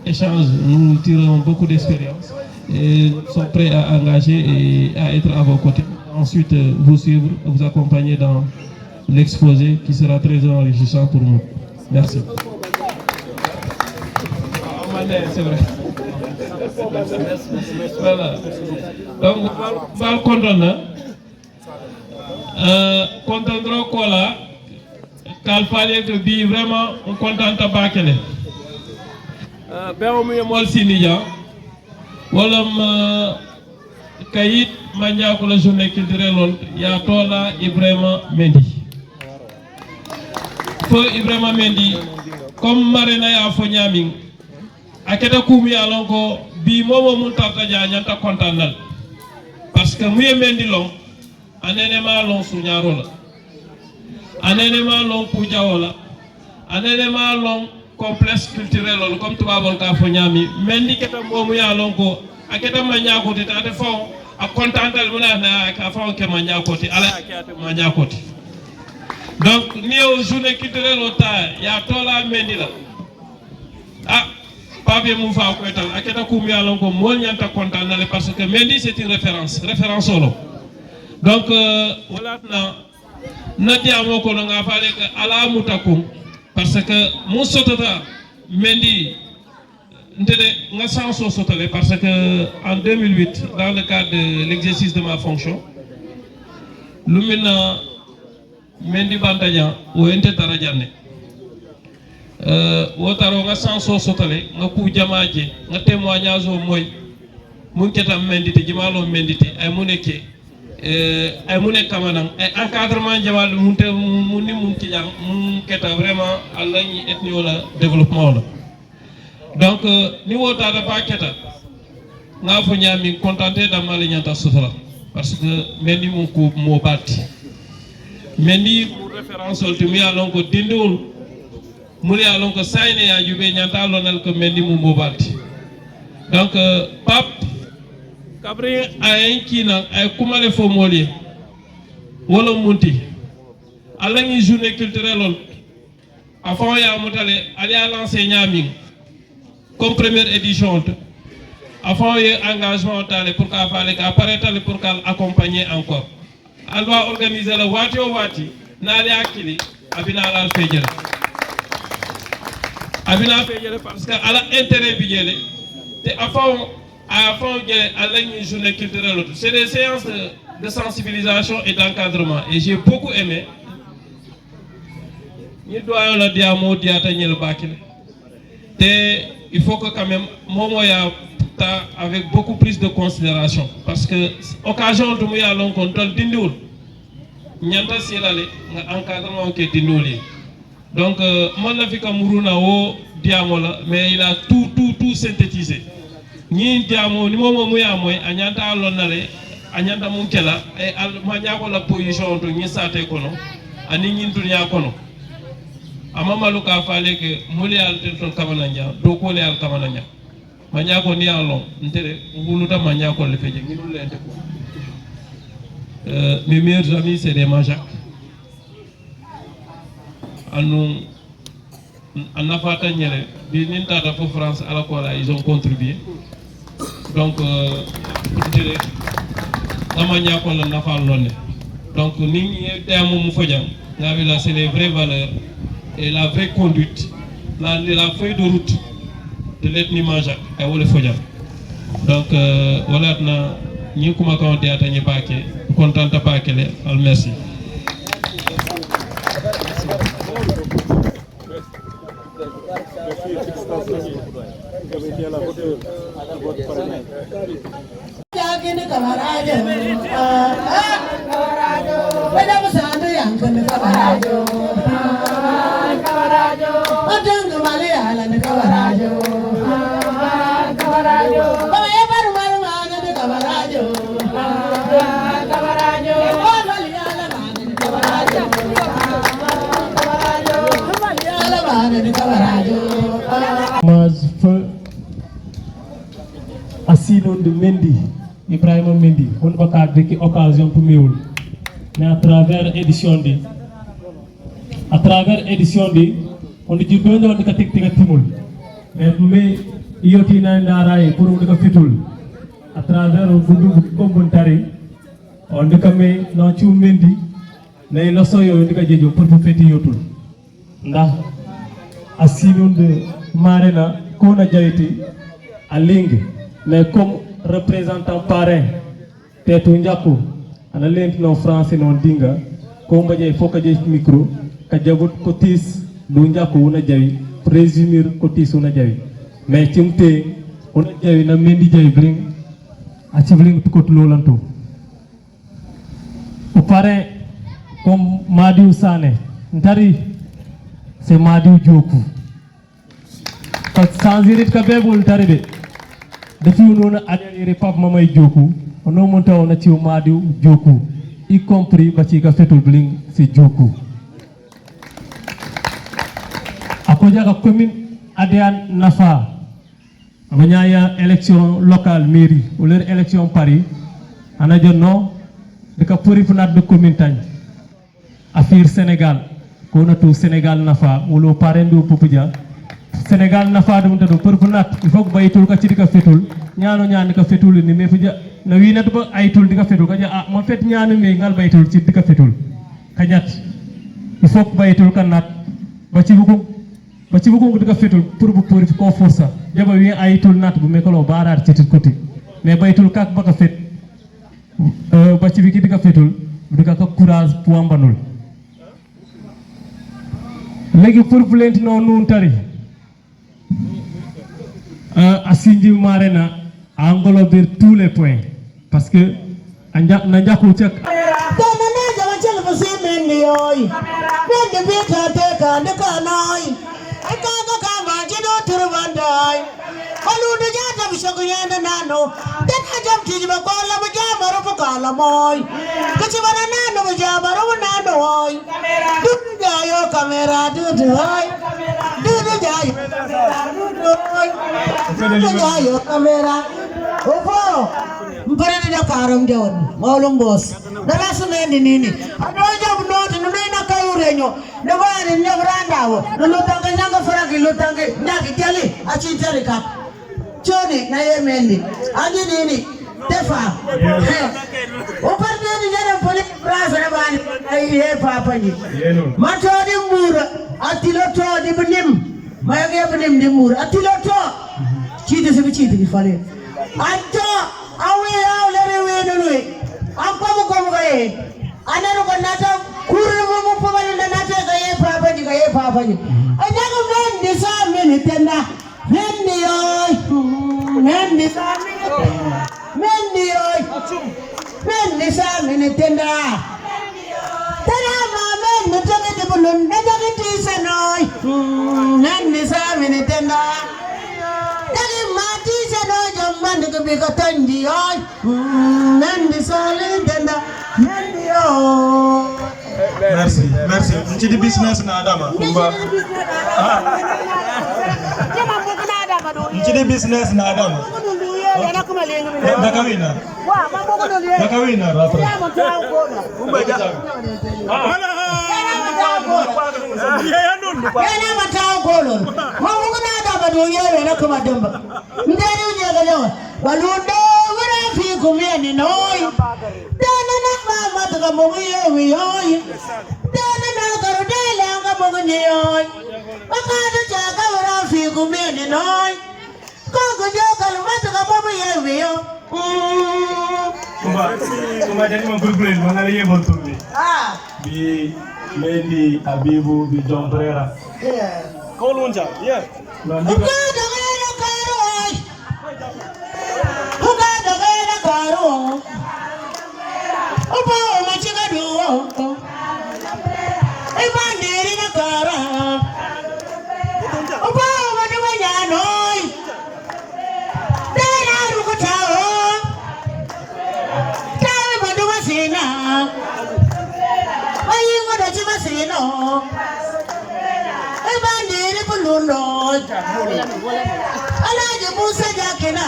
Speaker 10: échange nous tirons beaucoup d'expérience et sont prêts à engager et à être à vos côtés. Ensuite, vous suivre, vous accompagner dans l'exposé qui sera très enrichissant pour nous. Merci. C'est vrai. Voilà. Donc, nous allons condamner. Contendrons quoi là? Qu'il fallait que bi vraiment on contente pas qu'elle est. Ben au mieux moi Siniya. Voilà Kayit Mania pour la journée culturelle. Il y a Tola Ibrahima Mendy. Feu Ibrahima Mendy. Comme Marina ya Fonyaming. Aketa Koumi alonko bi momo mun tarta nyanta kontanal. Parce que Mouye Mendy long. Anenema long suñarola. Anenema long pujaola. Anenema long complexe culturel comme tu vas voir ka fonyami Mendy keta momu ya lonko aketa manya ko ti tate fon a contental muna na ka fon ke manya ko ti ala akata manya ko ti. Donc ni au journée culturelle ota ya tola Mendy la ah Pape mou fa ko etal aketa kum ya lonko mo nyanta contental parce que Mendy c'est une référence solo. Donc voilà na diamo ko nga faale que ala mutakum parce que mon sotota Mendy ndede nga sanso sotale parce que en 2008 dans le cadre de l'exercice de ma fonction lumina Mendy Bantadia o ente tarajanne wotaro nga sanso sotale nga ku jamaaje nga témoignage o moy mun ketam Mendy te jimalo Mendy te ay muneke ay mune kamanang ay encadrement jawal munte muni mun ci jang mun keta vraiment alañi etni wala développement la donc ni wota da ba keta nga fo ñami contenté da mali ñanta sotora parce que Mendy mun ko mo batti Mendy pour référence ol tumi alon ko dindul muri alon ko sayne ya jube ñanta lonal ko Mendy mun mo batti donc pap Kabri ay kina ay kumale fo molier wala munti alani journée culturelle avant ya mutale ali a lancé ñami comme première édition avant y engagement tale pour ka fale ka paretal pour ka accompagner encore elle doit organiser le wati o wati na ali akili abina la fejere parce que ala intérêt bi jele te avant à journée culturelle, c'est des séances de sensibilisation et d'encadrement. Et j'ai beaucoup aimé. Il faut que quand même, moi, avec beaucoup plus de considération. Parce que, occasion de moi, ñanta silale nga encadrement ke dinoli donc man la fi ka muruna o diamo la mais il a tout synthétisé ni diamo ni momo muya moy anyanta lonnale anyanta mun kela e ma nyako la position to ni sate kono ani nyin dunya kono ama maluka fale ke muli al ton kamana nya do ko le al kamana nya ma nyako ni alon ntere buluta ma nyako le feje ngi dul lente ko mes meilleurs amis c'est des Majak anu anafata nyere bi ninta da fo France ala ko la ils ont contribué donc ntere dama nyako la nafal lonne donc ni ñi temu mu fojam ngabi la c'est les vraies valeurs et la vraie conduite la feuille de route de l'ethnie Majak et wole fojam donc voilà na ñi kuma ko théâtre ñi paquet contente paquet le al merci
Speaker 1: Jagini kamarajo Bada musando yang kene kamarajo Odangu Malayala ne kamarajo Baba ya baru maru mana ne kamarajo Malayala mana ne kamarajo Malayala mana ne kamarajo
Speaker 11: Mas feu Assino de Mendy, Ibrahima Mendy, on va pas avec occasion pour mieux. Mais à travers édition de, on dit que nous avons des timul. Mais ioti na ndaray pour nous fitul. À travers un bout comme tari, on dit que non tu Mendy, na ino soyo on dit que jejo pour fêter yotul. Nda Assino de Marena kona jaiti a lingue. Mais comme représentant parrain, Tetu Ndiakou, on a non français non dinga, comme il faut que j'ai micro, que j'ai votre cotis, Ndiakou on a javi, présumer cotis on a javi. Mais timte, on a javi na mendi javi bring, a chivling tout côté l'olanto. Au parrain, comme Madiou Sane, Ntari, c'est Madiou Djokou. Sans irrit kabebou Ntari. Depuis qu'on a adhéré Pape Mamay Djokou, on a monté on a tiré Madiou Djokou, y compris Bachika Fetul Bling, c'est Djokou. À cause de la commune Adéan Nafa, il y a une élection locale mairie ou l'élection Paris, on a dit non, de la de commune Tagne, à faire Sénégal, qu'on a tout Sénégal Nafa, ou le parrain de Poupoudia. Sénégal nafa dum tado pour nat il faut que baytul ka ci dika fetul ñaano ñaan ka fetul ni me fuja na wi nat ba aytul dika fetul ka ja ma fet ñaanu me ngal baytul ci dika fetul ka ñat il faut que baytul ka nat ba ci buku dika fetul pour ko força jaba wi aytul nat bu me ko lo barar ci tit côté mais baytul kak ba ka fet ba ci bi dika fetul dika ka courage pour ambanul légui pour plainte non nun tari Asindi Marena a englobé tous les points parce que Nanja Kouchak.
Speaker 1: Yo kamera opo mpare da karam jawd mawlum boss da lasu mendi nini ado jab noti no na kayurenyo ne bari ne branda wo no tanga nyanga faragi lo tanga nyaki tele achi tele ka choni na ye mendi aji nini tefa o parde ni jere poli braso ne bani ay he papa ni matodi mura atilo to di benim mayage benim di mura atilo to chide se chide ki fale ato awe awlere wenului am ko gaye anano ko nata kurmu mu pamani nata gaye papa ni anyago mendi sa meni tenda mendi sa meni tenda Tara mamen mutake de bulun daga tisanoy. Nandi samini tenda. Dagi mati sanoy jamban de bika tanji oy. Nandi sali tenda. Nandi o.
Speaker 2: Merci. Ci di business na Adama. Ci di business na Adama. Nakawina rapre.
Speaker 1: Yana matao kolon. Mamu kuna Adama do yewe na kuma dumba. Ndani uje galo. Balundo wala fi kumeni noy. Dana na mama tuka mumu yewe yoy. Dana na karudela nga mugu nyoy. Makado chaka wala fi kumeni noy. Koko joka lumatu ka mumu yewe yo.
Speaker 2: Kuma jadi mempergulen mangala ye bontumbi. Bi Mendi Abibu bi John Pereira. Kau lunja, ya.
Speaker 1: Ugada gera karo. Opa machiga duo. Ibanderi na kara. Opa maduwa nyanoi. Dera rukutao. Tawe maduwa sina. Ayingo da chima sino. Ibanderi pulundo. Alaje Musa jakina.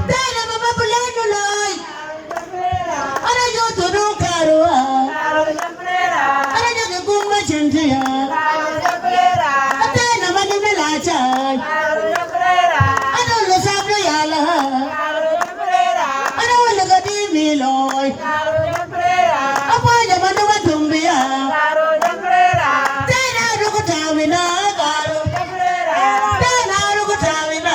Speaker 1: Dera mama bulano loy. Ana yo tunu karwa. Ana yo gumba chentia. Atena mani melacha. Ana lo sablo yala. Ana lo gadi miloy. Apa ya manu matumbia. Dera rukutawina karo. Dera rukutawina.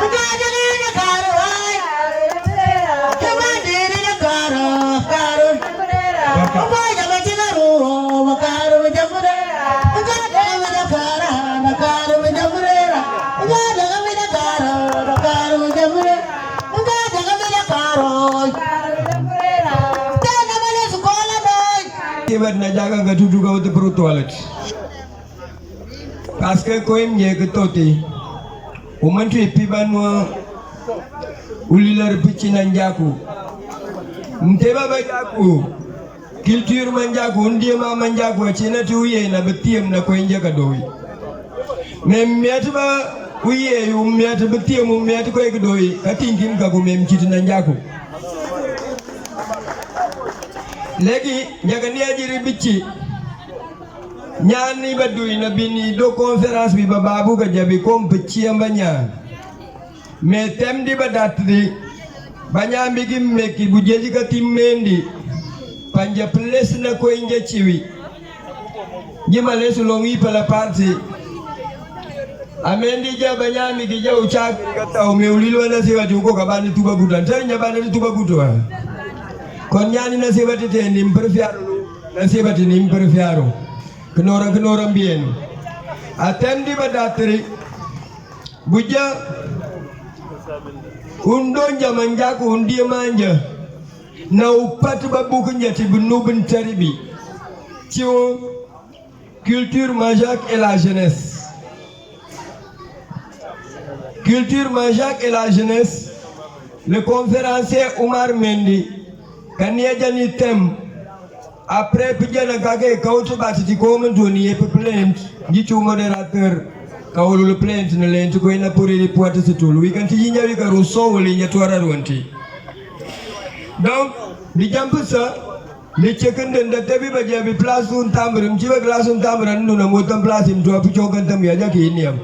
Speaker 1: Mukadagina karo ay. Kamadiri na karo karo. Apa ya machina ruo karo jamurera. Mukadagina karo na karo jamurera. Mukadagina karo na karo jamurera. Mukadagina karo. Dera male sukola doy.
Speaker 12: Kibat na jaga ga dudu ga utu pro toilet. Parce que ko im ye toti. O mantu e pibanwa ulilar pichina njaku. Mteba ba jaku. Culture manjaku ndiye ma manjaku china tuye na betiem na ko inja ka doyi. Me miatba uye yu miat betiem miat ko e doyi katingim ka ko mem chitina njaku. Legi njagani ajiri bichi nyani badui na bini do conférence bi babu ga jabi kom bichi ambanya me temdi badatri banya mbigi meki bujeji ka timmendi panja place na ko inje chiwi jima lesu longi pala parti amendi ja banya mbigi ja uchak kata umeulilwa na sewa tuko kabani tuba buta tanya bana tuba buta kon nyani na sebati te ni mperfiaro na sebati ni mperfiaro kenora mbien atendi badatri buja undonja manjaku undie manja na upatu babu kunyati bunubun taribi tio culture Manjaak et la jeunesse culture Manjaak et la jeunesse le conférencier Oumar Mendy Kania jani tem après pijana kage kautu batiti komandoni e plainte jitu moderateur kawulu le plainte ne lente ko ina pour report ce tout wi kan ti nyawi ka roso wali nyatwara ronti donc di jamp sa le chekende nda tabi ba jabi place un tamram ci ba glace un tamran nuna motam place im to pu chogan tam ya jaki niam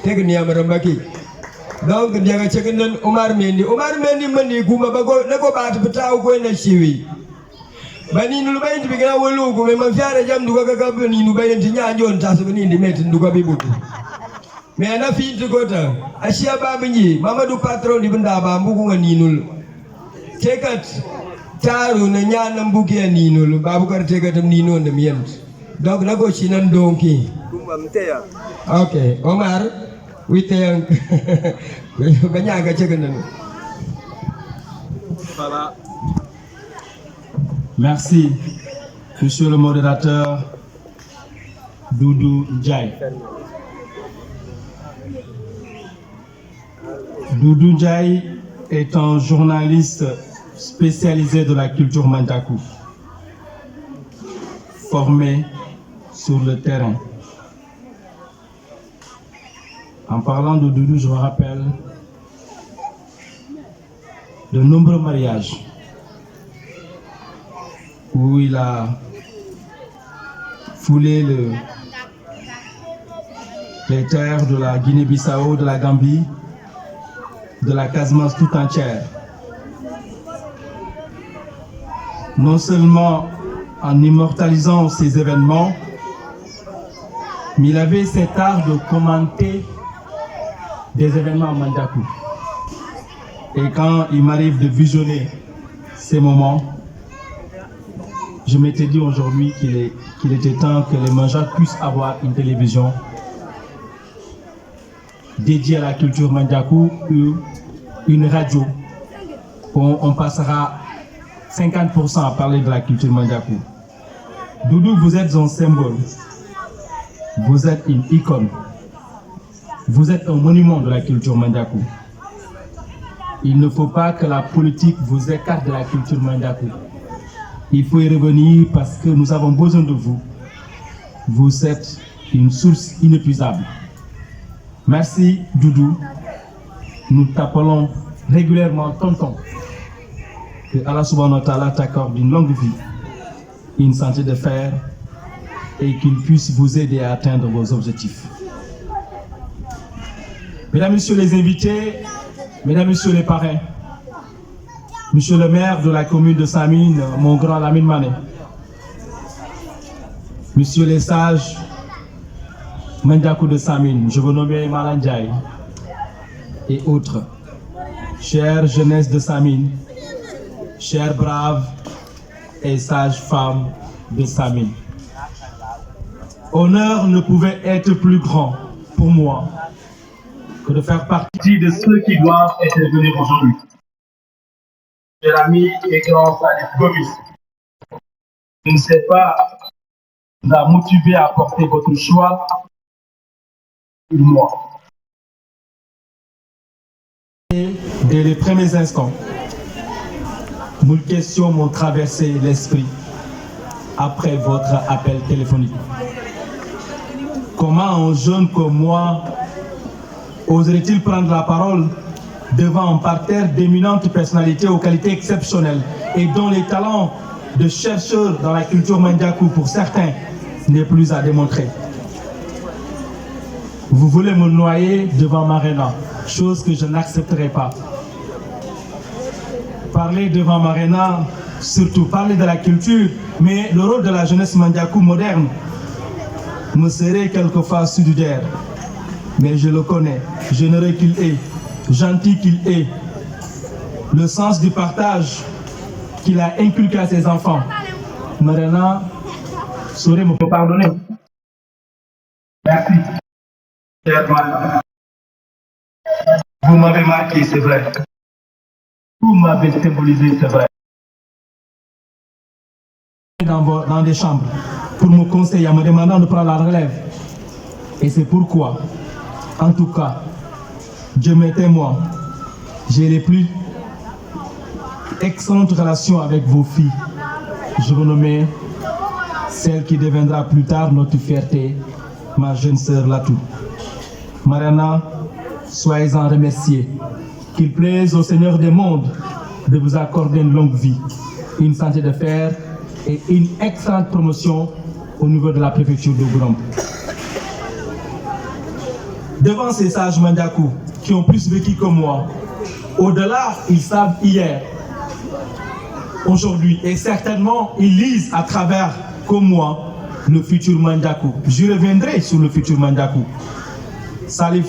Speaker 12: tek niam rambaki donc jaga chekende Oumar Mendy mani kuma bago nako bat bitaw ko na shiwi bani nulu bayinti bigana wolu ko me mafiara jam duga ka bani nu bayinti nyanjon tasu bani ndi met nduga bibutu me na finti kota ashia babinyi Mamadou patron di benda ba mbugu ngani nul tekat taru na nyana mbugi ani nul babu kar tekat ni non de mient donc nako chinan donki kumba mteya okay Omar witeyang banyaga chekana voilà
Speaker 13: Merci, monsieur le modérateur Doudou Ndiaye. Doudou Ndiaye est un journaliste spécialisé de la culture Mandiakou, formé sur le terrain. En parlant de Doudou, je me rappelle de nombreux mariages où il a foulé les terres de la Guinée-Bissau, de la Gambie, de la Casamance tout entière. Non seulement en immortalisant ces événements, mais il avait cet art de commenter des événements à Mandiakou. Et quand il m'arrive de visionner ces moments, je m'étais dit aujourd'hui qu'il était temps que les Manjaks puissent avoir une télévision dédiée à la culture Mandiakou, une radio, où on passera 50% à parler de la culture Mandiakou. Doudou, vous êtes un symbole, vous êtes une icône, vous êtes un monument de la culture Mandiakou. Il ne faut pas que la politique vous écarte de la culture Mandiakou. Il faut y revenir parce que nous avons besoin de vous. Vous êtes une source inépuisable. Merci Doudou. Nous t'appelons régulièrement tonton. Que Allah subhanahu wa ta'ala t'accorde une longue vie, une santé de fer et qu'il puisse vous aider à atteindre vos objectifs. Mesdames, Messieurs les invités, Mesdames, Messieurs les parrains, Monsieur le maire de la commune de Samine, mon grand Lamine Mané, Monsieur les sages Mandiakou de Samine, je vous nomme Malandjaï et autres, chère jeunesse de Samine, chers braves et sages femmes de Samine. Honneur ne pouvait être plus grand pour moi que de faire partie de ceux qui doivent intervenir aujourd'hui. Cher ami et grand Salif Gomis, je ne sais pas vous a motivé à porter votre choix pour moi. Dès les premiers instants, moult questions m'ont traversé l'esprit après votre appel téléphonique. Comment un jeune comme moi oserait-il prendre la parole devant un parterre d'éminentes personnalités aux qualités exceptionnelles et dont les talents de chercheurs dans la culture Mandiakou pour certains n'est plus à démontrer? Vous voulez me noyer devant Marena, chose que je n'accepterai pas. Parler devant Marena, surtout parler de la culture, mais le rôle de la jeunesse Mandiakou moderne me serait quelquefois suicidaire. Mais je le connais, généreux qu'il est, gentil qu'il est, le sens du partage qu'il a inculqué à ses enfants. Marena saurait me pardonner. Merci. Vous m'avez marqué, c'est vrai. Vous m'avez symbolisé, c'est vrai. Dans des chambres pour me conseiller en me demandant de prendre la relève. Et c'est pourquoi, en tout cas, Dieu m'est témoin, j'ai les plus excellentes relations avec vos filles. Je vous nomme celle qui deviendra plus tard notre fierté, ma jeune sœur Latou. Mariana, soyez-en remerciés. Qu'il plaise au Seigneur des mondes de vous accorder une longue vie, une santé de fer et une excellente promotion au niveau de la préfecture de Goudomp. Devant ces sages Mandiakou qui ont plus vécu que moi, au-delà, ils savent hier, aujourd'hui, et certainement, ils lisent à travers, comme moi, le futur Mandiakou. Je reviendrai sur le futur Mandiakou. Salif,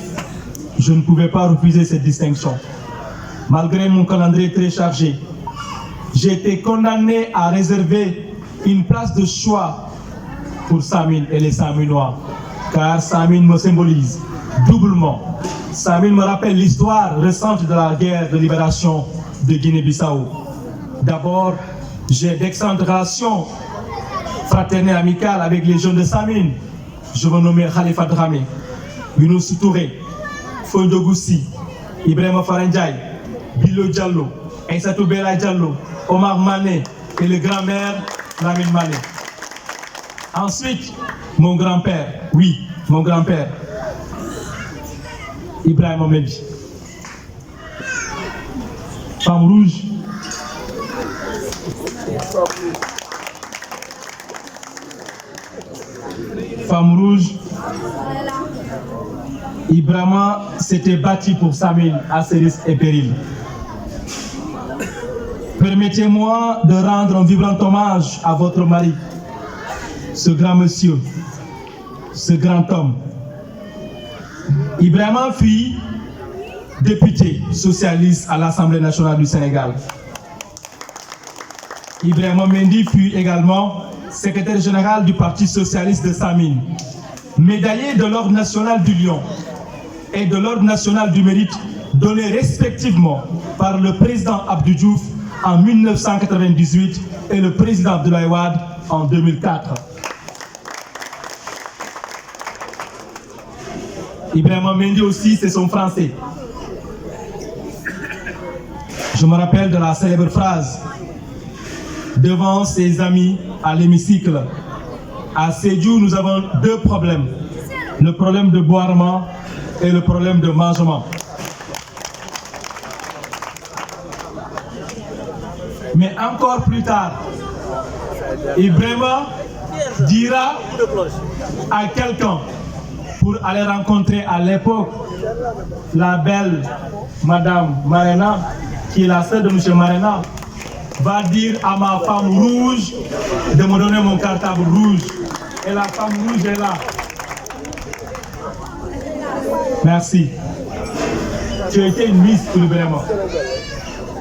Speaker 13: je ne pouvais pas refuser cette distinction. Malgré mon calendrier très chargé, j'ai été condamné à réserver une place de choix pour Samine et les Saminois, car Samine me symbolise doublement. Samine me rappelle l'histoire récente de la guerre de libération de Guinée-Bissau. D'abord, J'ai d'excellentes relations fraternelles et amicales avec les jeunes de Samine. Je veux nommer Khalifa Dramé, Younous Touré, Fondo Goussi, Ibrahima Farandjaï, Bilo Diallo, Aïssatou Bella Diallo, Omar Mané et le grand-mère Lamine Mané. Ensuite, mon grand-père, oui, mon grand-père, Ibrahima Mendy. Femme rouge. Femme rouge. Ibrahima s'était battu pour Samine à ses risques et périls. Permettez-moi de rendre un vibrant hommage à votre mari, ce grand monsieur, ce grand homme. Ibrahima fut député socialiste à l'Assemblée nationale du Sénégal. Ibrahima Mendy fut également secrétaire général du Parti socialiste de Samine, médaillé de l'Ordre national du Lion et de l'Ordre national du Mérite, donnés respectivement par le président Abdou Diouf en 1998 et le président Abdoulaye Wade en 2004. Ibrahima Mendy aussi, c'est son français. Je me rappelle de la célèbre phrase devant ses amis à l'hémicycle. À Sédhiou, nous avons deux problèmes. Le problème de boirement et le problème de mangement. Mais encore plus tard, Ibrahima dira à quelqu'un pour aller rencontrer à l'époque la belle Madame Marena, qui est la sœur de M. Marena, va dire à ma femme rouge de me donner mon cartable rouge. Et la femme rouge est là. Merci. Tu as été une miss pour vraiment.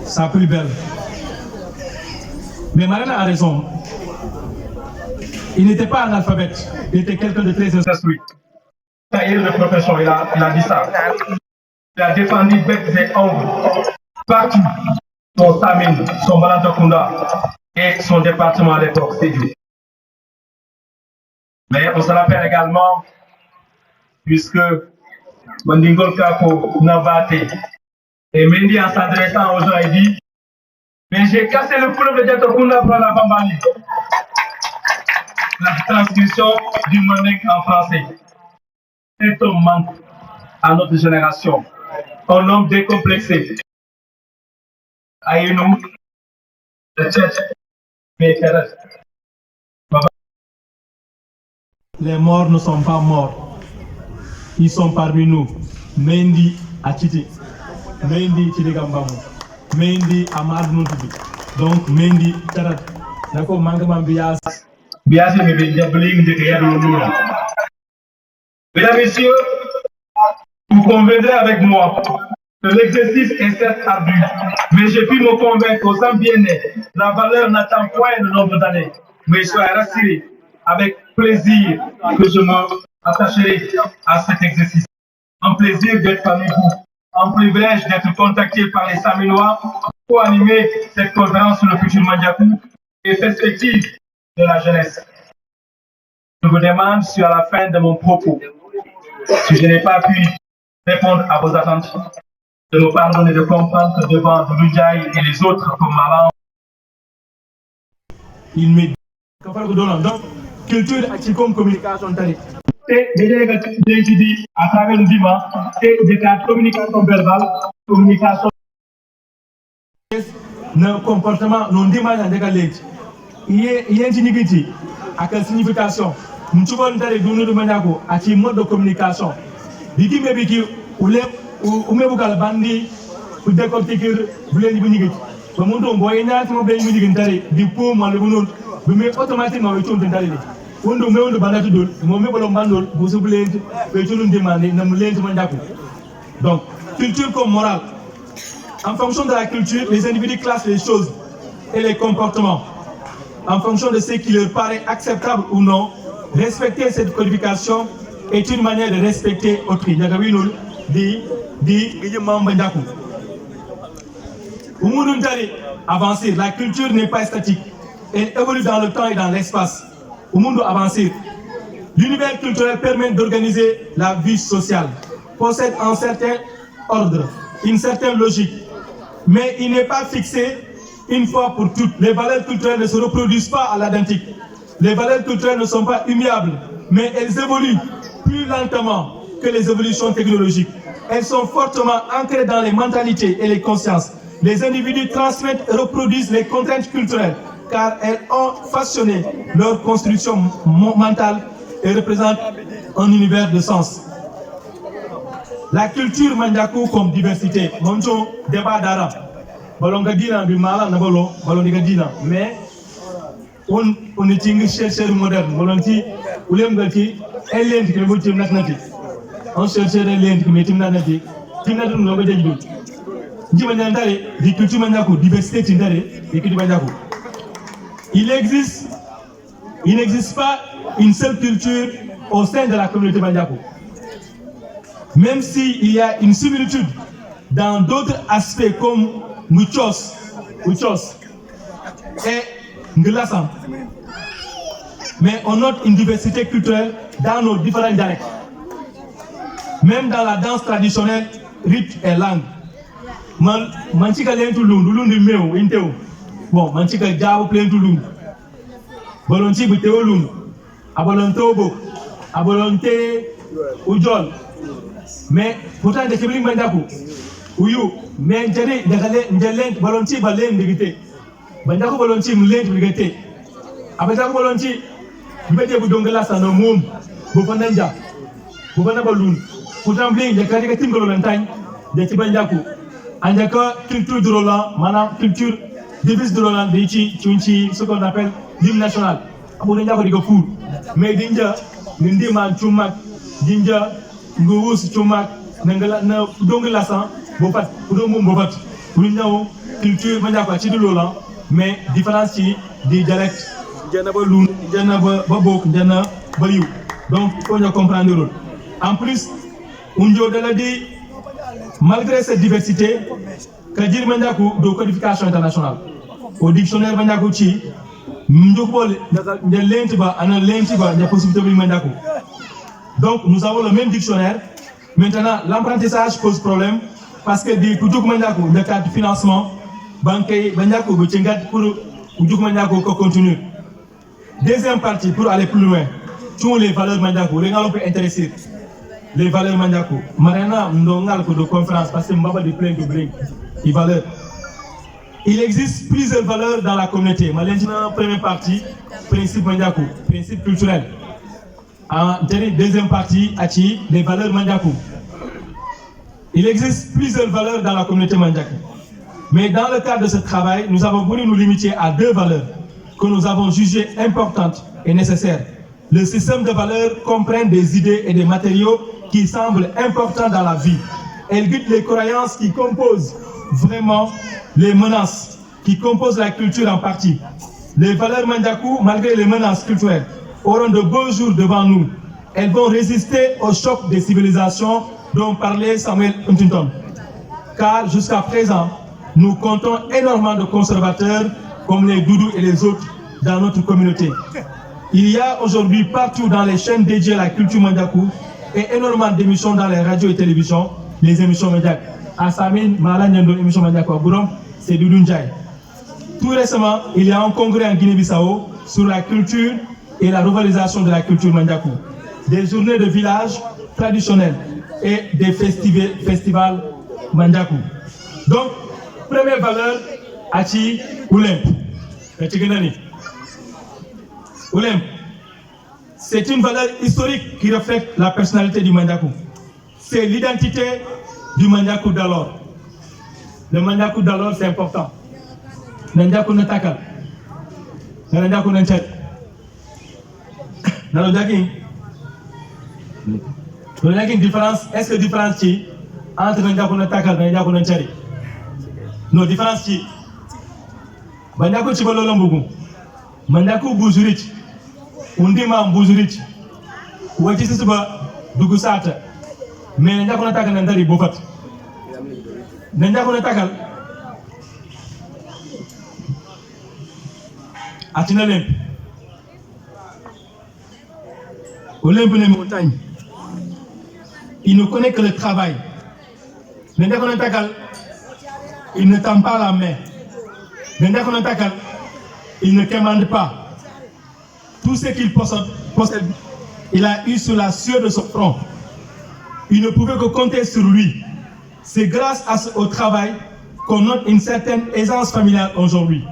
Speaker 13: Sa plus belle. Mais Marena a raison. Il n'était pas analphabète. Il était quelqu'un de très instruit. Tailleur de profession, il a dit ça. Il a défendu bec et ongles partout. Son Samine, son Balantakunda et son département à l'époque, Sédhiou. Mais on se rappelle également, puisque Mandingol Kako n'a battu. Et Mendy, en s'adressant aux gens, il dit: mais j'ai cassé le fleuve de Diatakunda pour la Bambali. La transcription du Manding en français. C'est un manque à notre génération. Un homme décomplexé. Aïnou, les morts ne sont pas morts. Ils sont parmi nous. Mendy Achiti, Mendy Chidigambamou, Mendy Amad Nuntubi. Donc Mendy Tarat. D'accord, manquement bias. Bias, mais bien bling de Gayadou. Mesdames, Messieurs, vous conviendrez avec moi que l'exercice est certes ardu, mais j'ai pu me convaincre au sein bien-être, la valeur n'attend point le nombre d'années. Mais soyez rassurés, avec plaisir que je m'attacherai à cet exercice. Un plaisir d'être parmi vous, un privilège d'être contacté par les Saminois pour animer cette conférence sur le futur Mandiakou et perspectives de la jeunesse. Je vous demande si à la fin de mon propos, si je n'ai pas pu répondre à vos attentes, de me pardonner de comprendre que devant Doudou et les autres comme Malan, il me donc culture et comme communication et des à travers le dimanche et des communication verbale, communication le comportement non dimanche de galette. Il y a une signification à quelle signification nous devons d'aller donner de manière à ce mode de communication. Dit mais biki ou me bukal bandi ou décortiquer vous les nibi ba mon don boy ñaati mo be mi digantare di po ma le bonon be me automatiquement we ton dentare wondo me wondo bandatu dol mo me bolom bandol bo so blend be tulun demander na mu lent ma ndako. Donc culture comme morale. En fonction de la culture, les individus classent les choses et les comportements en fonction de ce qui leur paraît acceptable ou non. Respecter cette codification est une manière de respecter autrui. Avancer, la culture n'est pas statique. elle évolue dans le temps et dans l'espace. Au monde avancé, l'univers culturel permet d'organiser la vie sociale, possède un certain ordre, une certaine logique, mais il n'est pas fixé une fois pour toutes. Les valeurs culturelles ne se reproduisent pas à l'identique. Les valeurs culturelles ne sont pas immuables, mais elles évoluent plus lentement que les évolutions technologiques. Elles sont fortement ancrées dans les mentalités et les consciences. Les individus transmettent et reproduisent les contraintes culturelles car elles ont façonné leur construction mentale et représentent un univers de sens. La culture Mandiakou comme diversité, moncho débat d'arabe. Balonga dina bi mala na balo balonga dina, mais on est une chercheur moderne, volontiers ou l'embêti, elle est que vous timnat nati. On chercheur elle est que timnat nati, timnat nous l'avons déjà dit. Dimandare, di culture Mandiakou, diversité tindare, di culture Mandiakou. Il n'existe pas une seule culture au sein de la communauté Mandiakou. Même s'il y a une similitude dans d'autres aspects comme Mouchos et Nglassam. Mais on note une diversité culturelle dans nos différents dialectes. Même dans la danse traditionnelle, rythme et langue. Manchika lentu lundu meo inteo. Bon, manchika jabo plentu lundu. Bolonti buteo lundu. Abolontobo. Abolonte ujol. Mais pourtant des kibling Mandiakou. Uyu, mais njere njelen bolonti balen digite. Mandiakou bolonti mlen digite. Abajakou bolonti mbete budongela sano mum. Bofandanja. Bofanda balun. Pourtant bling de kadika timgolo lantagne de Tibandiakou. Andaka culture de Roland, maintenant culture devise de Roland de Ichi, Chunchi, ce qu'on appelle l'hymne national. Abonenda ko diga food. Mais dinja nindi man chumak, dinja ngous chumak, nangala na dongela san, bopat, udomum bopat. Ulinyawo culture Mandiakou ci de Roland, mais différence ci des dialectes. Diana ba lun, diana ba bok, diana ba yu. Donc il faut comprendre. En plus, unjo de la dit malgré cette diversité, Kadir Mandiakou de codification internationale. Au dictionnaire Mandiakou Chi, donc nous avons le même dictionnaire. Maintenant, l'apprentissage pose problème parce que des Koudouk Mandiakou, le cadre de financement, banque Mandiakou, pour Mandiakou continue. Deuxième partie, pour aller plus loin, tous les valeurs Mandiakou, les gens peuvent intéresser. Les valeurs Mandiakou. Maintenant, nous avons de conférence parce que nous avons plein de bling. Les valeurs. Il existe plusieurs valeurs dans la communauté. Maintenant, première partie, principe Mandiakou, principe culturel. En deuxième partie, les valeurs Mandiakou. Il existe plusieurs valeurs dans la communauté Mandiakou. Mais dans le cadre de ce travail, nous avons voulu nous limiter à deux valeurs que nous avons jugées importantes et nécessaires. Le système de valeurs comprend des idées et des matériaux qui semblent importants dans la vie. Elle guide les croyances qui composent vraiment les menaces, qui composent la culture en partie. Les valeurs Mandiakou, malgré les menaces culturelles, auront de beaux jours devant nous. Elles vont résister au choc des civilisations dont parlait Samuel Huntington. Car jusqu'à présent, nous comptons énormément de conservateurs comme les Doudous et les autres dans notre communauté. Il y a aujourd'hui partout dans les chaînes dédiées à la culture Mandiakou et énormément d'émissions dans les radios et télévisions, les émissions Mandiakou. À Samine, Malanyendo, émission Mandiakou à Gourom, c'est Doudou Ndiaye. Tout récemment, il y a un congrès en Guinée-Bissau sur la culture et la revalorisation de la culture Mandiakou. Des journées de village traditionnelles et des festivals Mandiakou. Donc, première valeur, Achi Oulem. Oulem, c'est une valeur historique qui reflète la personnalité du Mandiakou. C'est l'identité du Mandiakou d'alors. Le Mandiakou d'alors, c'est important. Mandiakou Natakal. Mandiakou Nanchet. Dans le Daging, différence, est-ce que différence entre Mandiakou Natakal et Mandiakou Nanchet? Non, différence Mandiakou Chibalolombougou. Mandiakou Bouzurich. Undima Bouzurich. Ouati Sisuba Dugusata. Mais Mandiakou Natakal Nandari Bofat. Mandiakou Natakal. Atina Olympe. Olympe les montagnes. Il ne connaît que le travail. Il ne tend pas la main. Il ne commande pas. Tout ce qu'il possède, il a eu sur la sueur de son front. Il ne pouvait que compter sur lui. C'est grâce au travail qu'on note une certaine aisance familiale aujourd'hui.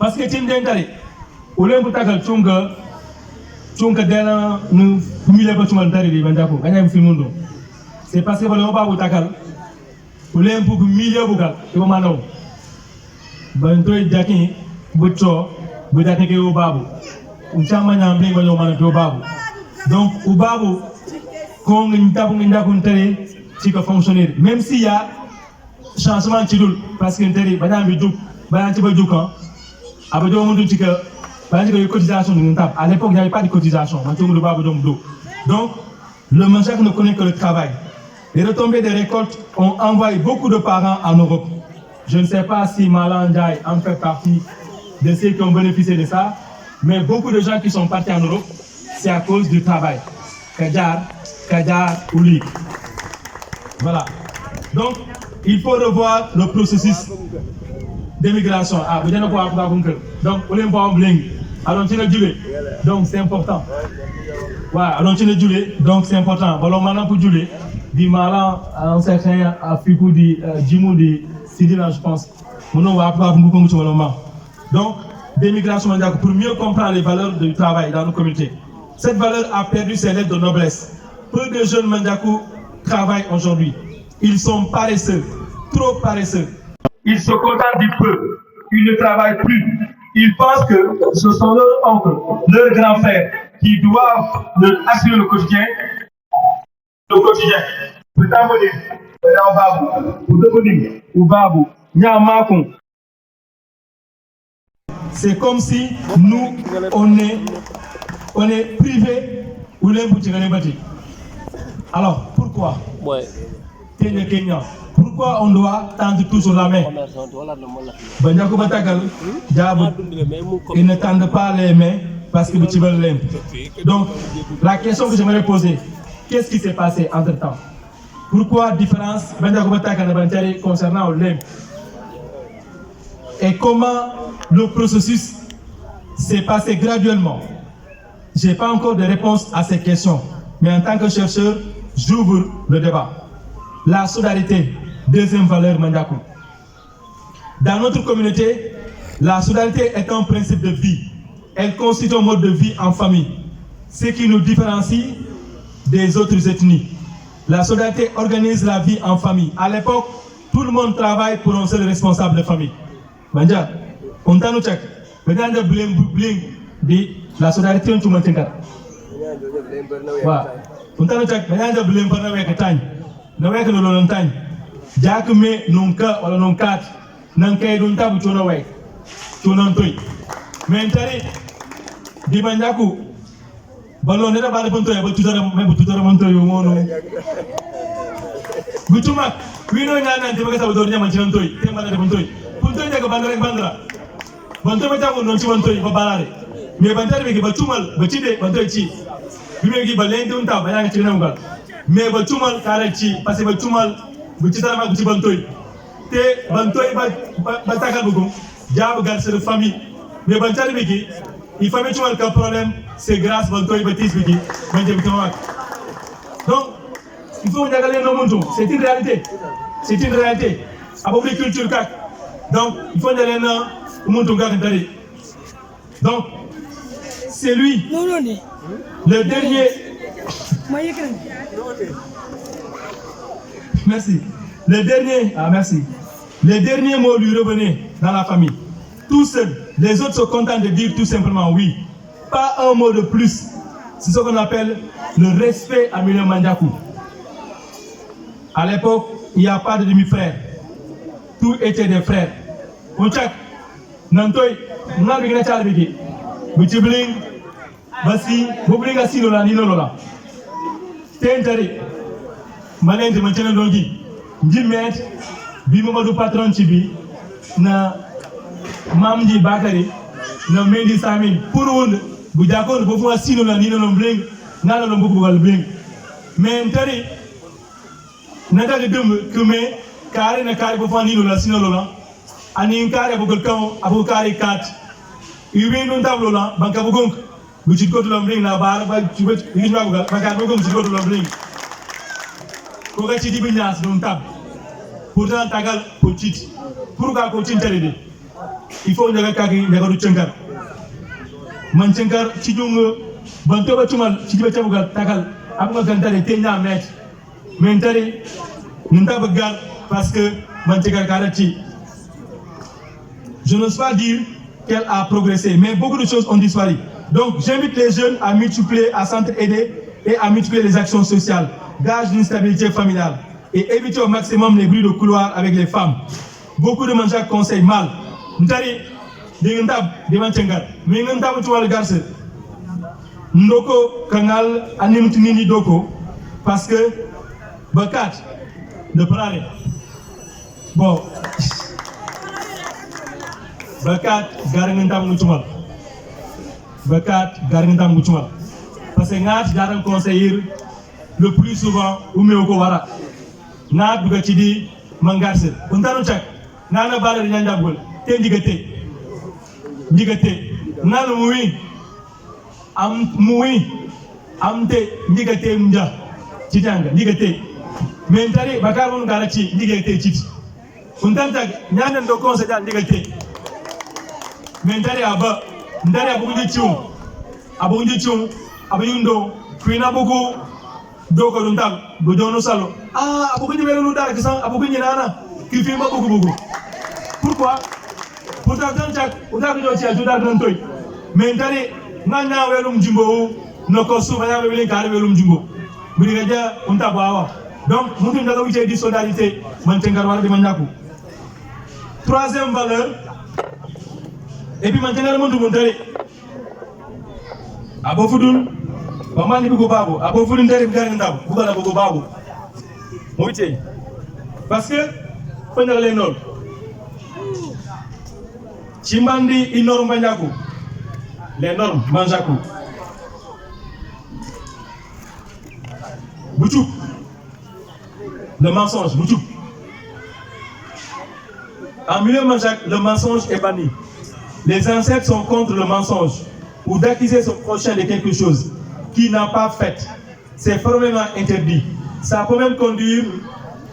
Speaker 13: Parce que Tindendari, Olympe Takal Tchunga Dela nous humilions pas tout le monde. C'est parce que Olympe Takal, Olympe humilié Bougal, et Omano. Bantoy Jackie, Butcho, Budake Obabu. Uchamanya Mbling Omano Babu. Donc, Obabu, quand nous avons qui peut fonctionner. Même s'il y a changement de chidul, parce que nous avons à l'époque, il n'y avait pas de cotisation. Donc, le Manjak ne connaît que le travail. Les retombées des récoltes ont envoyé beaucoup de parents en Europe. Je ne sais pas si Malandjaï en fait partie de ceux qui ont bénéficié de ça, mais beaucoup de gens qui sont partis en Europe, c'est à cause du travail. Kadjar, Ouli. Voilà. Donc, il faut revoir le processus d'émigration. Ah, vous n'avez pas donc, on est pas en bling. Alors, donc, c'est important. Ouais, alors, donc, c'est important. Alors, maintenant, pour Julie, du malin, un certain Afrique, du Jimou, du Sidina, je pense. Donc, d'émigration mondiale, pour mieux comprendre les valeurs du travail dans nos communautés. Cette valeur a perdu ses lettres de noblesse. Peu de jeunes Mandiakou travaillent aujourd'hui. Ils sont paresseux, trop paresseux. Ils se contentent du peu. Ils ne travaillent plus. Ils pensent que ce sont leurs oncles, leurs grands frères qui doivent leur assurer le quotidien. Le quotidien. C'est comme si nous, on est privés ou les boutiques. Alors, pourquoi? Pourquoi on doit tendre toujours la main? Ils ne tendent pas les mains parce que tu veux l'aimer. Donc, la question que j'aimerais poser, qu'est-ce qui s'est passé entre-temps? Pourquoi différence concernant l'aimer? Et comment le processus s'est passé graduellement? Je n'ai pas encore de réponse à ces questions, mais en tant que chercheur, j'ouvre le débat. La solidarité, deuxième valeur Mandiakou. Dans notre communauté, la solidarité est un principe de vie. Elle constitue un mode de vie en famille, ce qui nous différencie des autres ethnies. La solidarité organise la vie en famille. À l'époque, tout le monde travaille pour un seul responsable de famille. Mandia, on t'a nous check. Maintenant, de bling, la solidarité, on te maintient. On t'a nous check. Maintenant, de bling, on avec tagne. Nous avec nous l'on tagne. Jack me nunca ou non cat. Nankai d'un tabu tu n'away. Tu n'en toi. Maintenant, di Mandiakou. Ballon de la balle de Pontoya, but tu as même tout à Montoyo. Butuma, we know Yana, the Magasa of Manchantoi, Temana de Montoy. Puntoya Bandra. Bantomata will not want to Babare. May Bantarik, Batumal, Batide, Bantoichi. We may give a lane to Tabana Chinanga. May Batumal, Karachi, Passive Tumal, Butitama Bantoi. Te Bantoi Batakabugo, Jab Garce de famille. Mais Bantariki, il faut mettre un problème, c'est grâce à Bantoi Baptiste Biki. Donc, il faut regarder nos mondes. C'est une réalité. C'est une réalité. À propos de culture CAC. Donc, il faut regarder nos mondes. Donc, c'est lui. Le dernier. Merci. Le dernier. Ah, merci. Le dernier mot lui revenait dans la famille. Tout seul. Les autres sont contents de dire tout simplement oui. Pas un mot de plus. C'est ce qu'on appelle le respect à Milieu Mandiakou. À l'époque, il n'y a pas de demi-frère. Tout était des frères. On check. Nantoy, on a bien chalbiki. Butibling, Basi, Bubling Assi Lola, Nino Lola. Tentari, Manen de Manchana Dongi, Jimet, Bimomadou Patron Chibi, na Mamdi Bakari, no Mendy Samin pour on bu jakon bo fo sino la ni no bling na no bu bugal bling mais tari nata de dum que mais carré na carré bo fo ni no la sino la ani carré bu kaw abu carré 4 iwi non tablo la banka bu gonk bu ci ko to bling na bar ba ci ba ni ma bugal banka bu gonk ci ko to bling ko ga ci dibi ñaas non tab pourtant tagal ko ci pour ga ko ci tari de il faut njaga kaki njaga du cenkar man cenkar ci jung ban toba tumal ci jibe tabugal takal am nga gantale te nya met men tari nta bagal parce que man cenkar karati je n'ose pas dire qu'elle a progressé mais beaucoup de choses ont disparu donc j'invite les jeunes à multiplier à s'entraider et à multiplier les actions sociales gage d'une stabilité familiale et éviter au maximum les bruits de couloir avec les femmes beaucoup de manjac conseillent mal ntari dingentab dimancengar mais ngentab tuwal garse ndoko kangal animti nini doko parce que bakat de prare bon bakat gar ngentab mutumal bakat gar ngentab mutumal parce que ngat garan conseiller le plus souvent ou ko wara ngat duga ci di mangarse untanu chak nana bala di nyandabul te ndigate nal muwi amte ndigate mja citanga ndigate men tari bakar mon gara ci ndigate citi untanta nyanda ndo konse da ndigate men tari aba ndari abu ngi ciu abu yundo kuina bugu doko duntam godono salo abu ngi melu dara kisan abu ngi nana kifi ma bugu pourquoi pourtant tantak udaku do ci ajudar nan toy mais ndari ngana welum jimbo no ko suba ya be kare welum jimbo buri gaja unta bawa donc mutum daga wite di solidarité man tengar wala di manyaku troisième valeur et puis man tengar mun dum ndari abo fudun ba mani bugo babu abo fudun ndari gar ndab bugala bugo babu mo wite parce que fenal le non Chimbandi inorm banyaku les normes manjaku Bouchou le mensonge Bouchou en milieu manjak le mensonge est banni les ancêtres sont contre le mensonge ou d'accuser son prochain de quelque chose qui n'a pas fait c'est formellement interdit ça peut même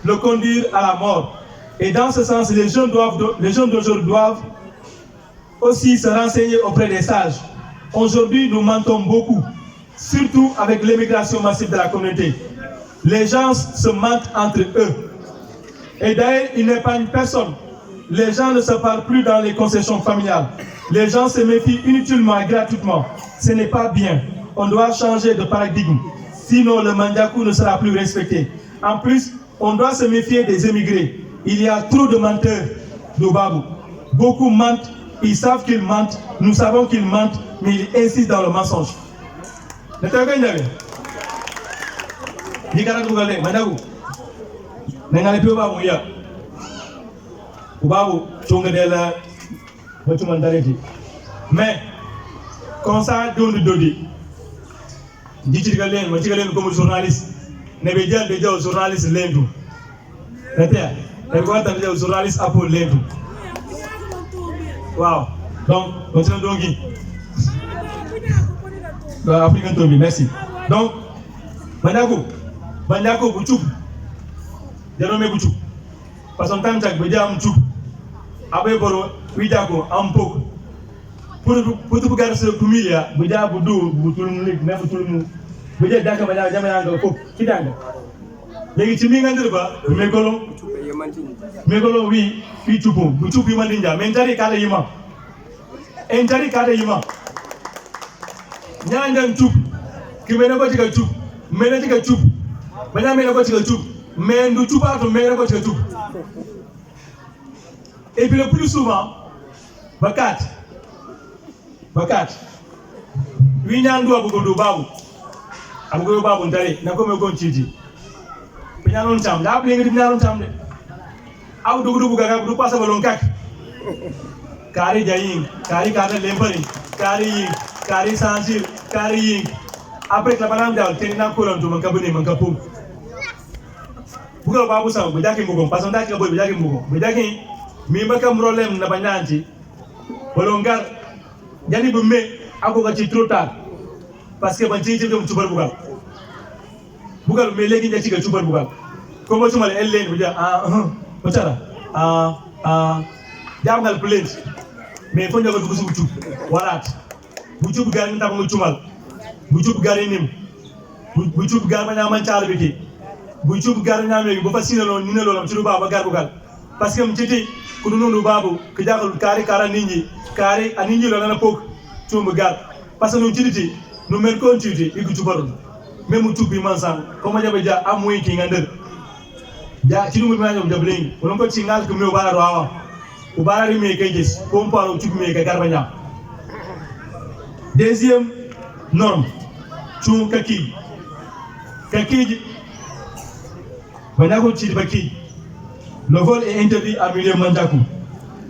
Speaker 13: le conduire à la mort et dans ce sens les jeunes d'aujourd'hui doivent aussi se renseigner auprès des sages. Aujourd'hui, nous mentons beaucoup, surtout avec l'émigration massive de la communauté. Les gens se mentent entre eux. Et d'ailleurs, ils n'épargnent personne. Les gens ne se parlent plus dans les concessions familiales. Les gens se méfient inutilement et gratuitement. Ce n'est pas bien. On doit changer de paradigme. Sinon, le mandiakou ne sera plus respecté. En plus, on doit se méfier des émigrés. Il y a trop de menteurs d'Obabou. Beaucoup mentent. Ils savent qu'ils mentent, nous savons qu'ils mentent, mais ils insistent dans le mensonge. Ne te regarde pas. Dis-moi que vous allez, madame. N'engagez plus Obabou, ya. Obabou, tu es là, tu m'as dit. Mais, quand ça donne dodi, dis-tu que comme journaliste, ne veux dire déjà journaliste l'Indou. Ne journaliste à pour l'Indou. Wow. Donc, continue donc. Africain Tobi, merci. Donc, Bandako, Bouchou. Dénommé Bouchou. Parce que tant que Bédia Mouchou, Abbé Boro, Widako, Ampok. Pour tout garder ce Kumilia, Bédia Boudou, Boutoulmoulik, Nefoutoulmou, Bédia Daka Maya, Jamaianga, Fok, Kidanga. Les Timinga, Megolo, oui, Pichupum, Bouchoupi Mandinja, Mentari Kale Yima. Entari Kale Yima. Nyandan Chup, Kimenagotica Chup, Menatica Chup, Menamenagotica Chup, Mendu Chupa to Menagotica Chup. Et puis le plus souvent, Bakat, Winyandu Abugo Babu, Abugo Babu Ntari, Nakome Gonchiji. Penyanon Cham, la Bling Penyanon Cham. Abu Dugu Gaga, du passa balon kak.
Speaker 14: kari jayin kari kada lempari kari yin kari sanjir kari yin après la banam dal tenina kolon to man kabuni man kapum bugal babu sam bu jaki mbugo parce que ndaki boy bu jaki mbugo bu jaki mi mbaka problème na banyanti bolongar jani bu me ako ga ci trop tard parce que ban ci dem tubar bugal me legi ja ci ga tubar bugal ko mo tumal ellen bu ja botara jamal plainte mais fo njago dugg ci bu warat bu ciub gar ni tam nga tumal bu ciub gar nim bu ciub gar ma man ciar bi ki bu ciub gar ñame bu fa sinalo ni ne lolam ci lu baba gar bugal parce que mu ci ku du nonu babu ke jaxal kari ninji kari aninji lo na pok cium gar parce que nous ci nous mer ko ci igu tubaru même tubi mansan ko ma jabe ja amoy ki ngander ja ci dum ma ñom jabling won ko ci ngal ko me bara rawa o bara ri me kay gis ko mparo ci me kay garba ñam deuxième norme cium kaki banako ci baki le vol est interdit à milieu Mandiakou.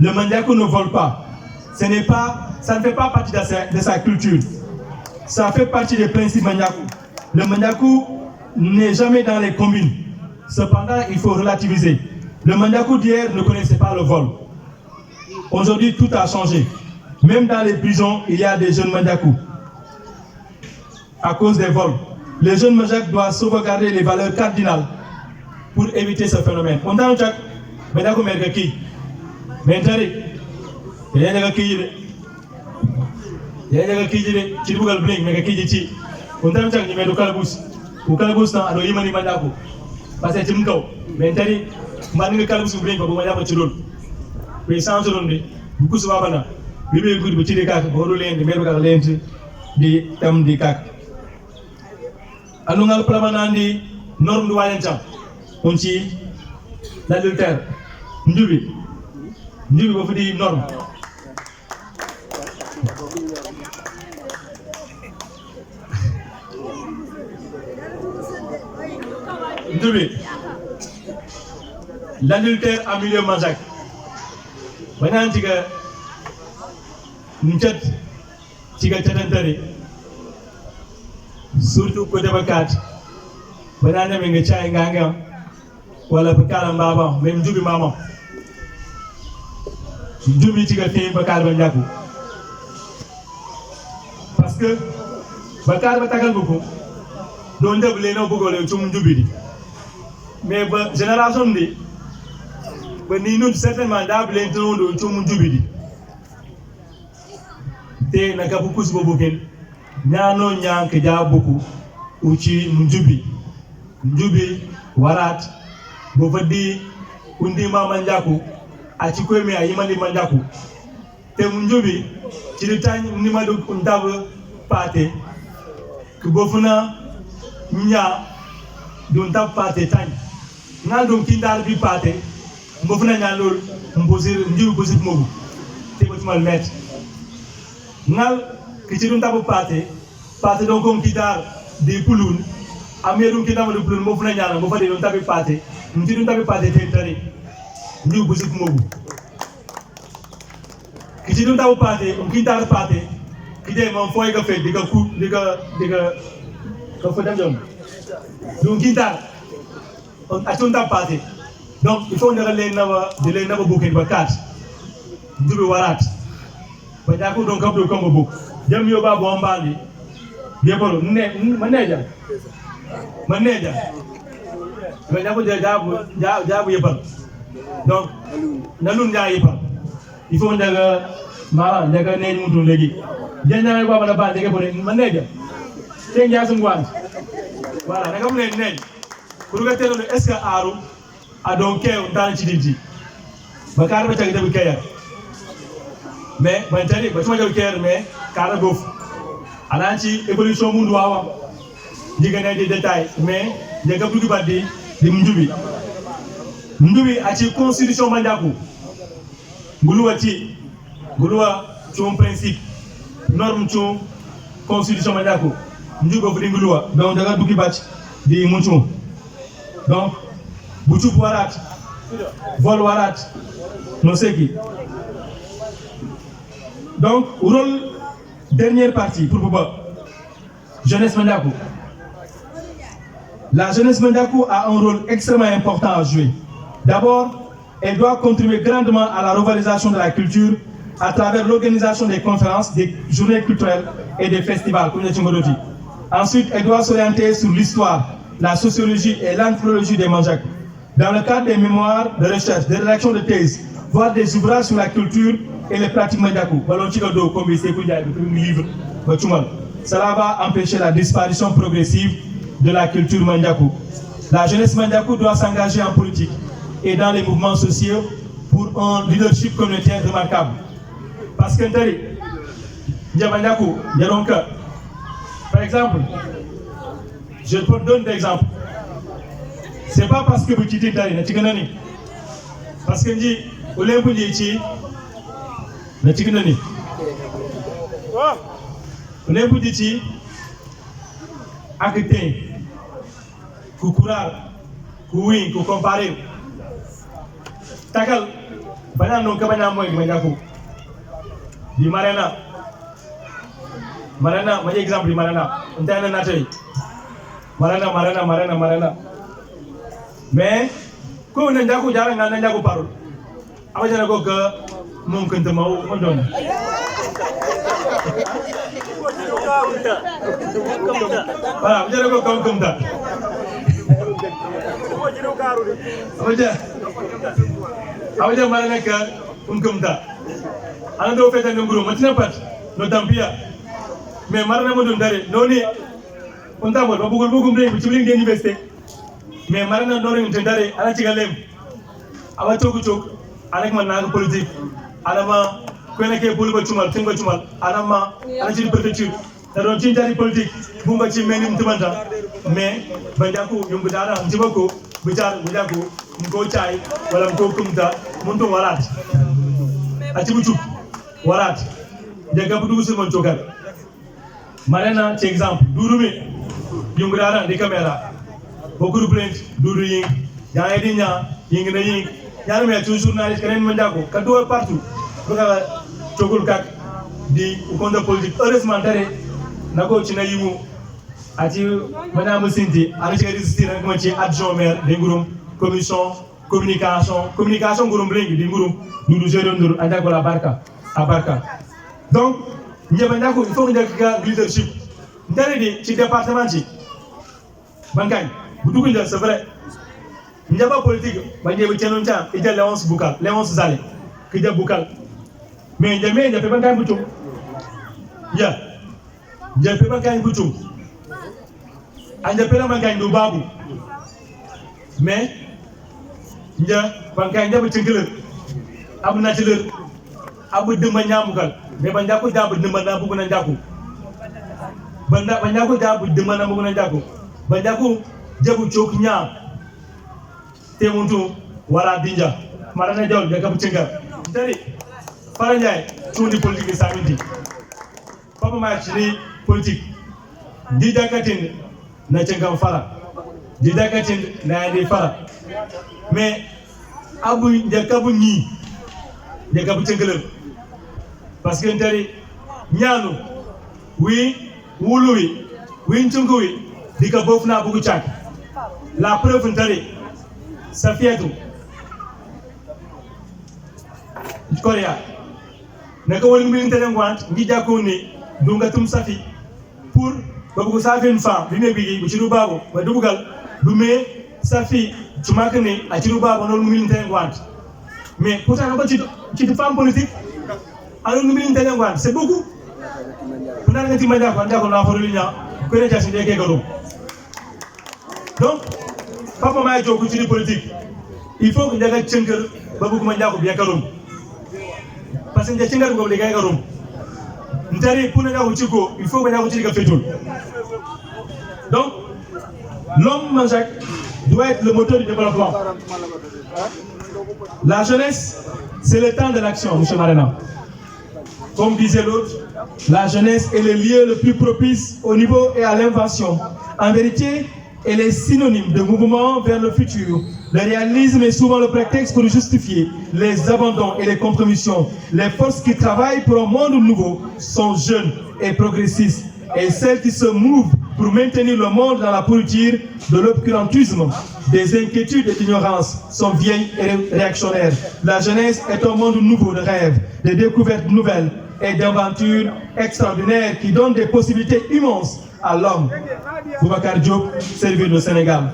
Speaker 14: Le Mandiakou ne vole pas. Ça ne fait pas partie de sa culture. Ça fait partie des principes Mandiakou. Le Mandiakou n'est jamais dans les communes. Cependant, il faut relativiser. Le Mandiakou d'hier ne connaissait pas le vol. Aujourd'hui, tout a changé. Même dans les prisons, il y a des jeunes Mandiakou. À cause des vols. Les jeunes Mandiakou doivent sauvegarder les valeurs cardinales pour éviter ce phénomène. On a un chat, Mandiakou mergaki. Mentari, il y a des qui il y a des qui ci bugal bling mais qui ci on tam tak ni medo kalbus ko kalbus na ado yimani Mandiakou parce que ci mkaw mentari man nga kalbus bling ko Mandiakou ci lool mais sans lool ni bu ko suba bana bi be gudi bu ci de kak bo do len di medo kak lenti di tam di kak anu ngal plamanandi norme du walentam on ci l'adultère njubi ba fa di norme njubi l'adultère en milieu Mandiakou banan tiga ncat tiga tatantare surtout ko debakat banan me nga chay nganga wala bakala mbaba même njubi mama njubi tiga fe bakal Mandiakou parce que bakal ba tagal ko do ndebule no bugole ci njubi di mais ba génération bi ba ni nous certainement d'able do ci njubi di te naka bu kus bobu ken ñano ñank ja boku uci njubi warat bo fadi undi ma Mandiakou a ci koy me ayimali Mandiakou te njubi ci di tan ni ma do ndab paté que bofuna nya don ndab paté tan ngal do kindar bi paté bofuna nya lol mbosir njubi bosir mobu te ko mal met ngal ki ci dum tabu paté donc on kindar de pulun amé dum kindar de pulun bofuna nya mo fa de don tabu paté ci dum tabu paté te tari njubi bosir mobu ki ci dum tabu paté on kindar paté ki de mon foy ga fe diga ku diga ko fa dem jom donc kindar on atun tabu paté donc il faut ndara len nawa de len nawa bokene ba kat njubi warat Mandiakou donc abdo kombo bok jam yo ba bo mbali yebolo ne maneja Mandiakou jabu yebal donc nalun ja yebal il faut ndaga mara ndaga ne mutu legi jenya ko bana ba ndege bo maneja te njaasum gwan voilà daga mu ne pour nga telo est-ce que aru adon kew tan ci dinti bakar ba tagi tabi kaya mais bantari ba tuma jaw ker mais kala gof ananci évolution mundu wawa digane des détails mais daga bugi baddi di njubi a ci constitution Mandiakou guluwa ci principe norme ci constitution Mandiakou njugo fu di guluwa donc daga bugi bacc di muncu donc bucu warat vol warat no seki Donc, rôle, dernière partie pour Bobo. Jeunesse Mandiakou. La jeunesse Mandiakou a un rôle extrêmement important à jouer. D'abord, elle doit contribuer grandement à la revalorisation de la culture à travers l'organisation des conférences, des journées culturelles et des festivals, comme dit. Ensuite, elle doit s'orienter sur l'histoire, la sociologie et l'anthropologie des Mandiakou. Dans le cadre des mémoires de recherche, des rédactions de thèse, voire des ouvrages sur la culture et les pratiques Mandiakou. Cela va empêcher la disparition progressive de la culture Mandiakou. La jeunesse Mandiakou doit s'engager en politique et dans les mouvements sociaux pour un leadership communautaire remarquable. Parce que Mandiakou, par exemple, je te donne des exemples. C'est pas parce que vous quittez Dari, parce que dit, vous l'avez dit, vous l'avez dit, acté, ku kurar, ku win, ku comparer. Takal, banyak non kabanya moy di Mandiakou. Di Marena, ma exemple di Marena. Entah na tay. Marena. Mais ko Mandiakou jarang ngana Mandiakou parole. Apa jana ko ke mungkin temau mondon. Voilà, vous allez voir comme ça. Awaja malana ka kumkumta. Ana do feta nguru matina pat no tampia. Mais marana mo dum dare noni onta mo bugul bugum re bichibling de université. Mais marana no re dare ana cigalem. Awa togu tok anak man na politique. Ana ma ko nekké bulu ba cumal tinga cumal ana ma ana ci préfecture. Da don ci jari politique bunga ci menim tumanta. Mais Mandiakou yumbu dara njibako bicar Mandiakou mko chai wala mko kumta muntu warat ati bucu warat jaga budu sul chokar marena ci exemple durumi yumbu dara di camera beaucoup plainte duru ying ya di nya ying na ying ya me tu journaliste kenen Mandiakou ka do partout buka chokul kak di ukonda politique heureusement tare nako ci na yimu ati mana musinti ala ci résister nak ma ci adjoint maire de ngurum commission communication ngurum bringi di ngurum ndu gérer ndur anda ko la barka abarka. Donc Mandiakou il faut nga leadership ndare di ci département ci bankay bu dugul da c'est vrai njaba politique ba njebe ci non ta ida Léonce Boucal Léonce Zalé ki da Boucal mais njame njebe bankay bu tum ya njebe bankay bu tum anja pela bankay ndu babu mais nja bankay njabu cingileur abu natileur abu demba ñamugal mais Mandiakou jabu demba na bugu na Mandiakou Mandiakou jabu demba na bugu na Mandiakou jabu chok ñam te muntu wala dinja marana jawl be kabu cingal dari fara ñay tundi politique saminti papa ma ci politique di jakatin na cingam fara di jakatin na di fara mais abu njakabu ñi njakabu cingaleur parce que ndari ñaanu wi wulu wi ncungu wi dika bofna bugu chak la preuve ndari Safiatou Korea naka woni mi intene ngwant ngi jakko ni dunga tum safi pour babu safi une femme bi mebi bu ci du babo ba dugal du me safi tu makne a ci du babo non mi intene ngwant mais pourtant ko ci femme politique alors mi intene ngwant c'est beaucoup pour na ngati Mandiakou na foro linya ko ne jassi de ke garo. Donc papa ma jogu ci politique il faut que ndaga cengal babu Mandiakou bien karum parce que cengal go de garum ndari pour Mandiakou ci ko il faut que Mandiakou ci ga fetul. Donc l'homme Mandiakou doit être le moteur du développement. La jeunesse c'est le temps de l'action, monsieur Marena. Comme disait l'autre, la jeunesse est le lieu le plus propice au niveau et à l'invention. En vérité, Elle est synonyme de mouvement vers le futur. Le réalisme est souvent le prétexte pour justifier les abandons et les compromissions. Les forces qui travaillent pour un monde nouveau sont jeunes et progressistes. Et celles qui se mouvent pour maintenir le monde dans la pourriture de l'obscurantisme, des inquiétudes et d'ignorance sont vieilles et réactionnaires. La jeunesse est un monde nouveau de rêves, de découvertes nouvelles et d'aventures extraordinaires qui donnent des possibilités immenses à l'homme. Boubacar Diop, servir le Sénégal.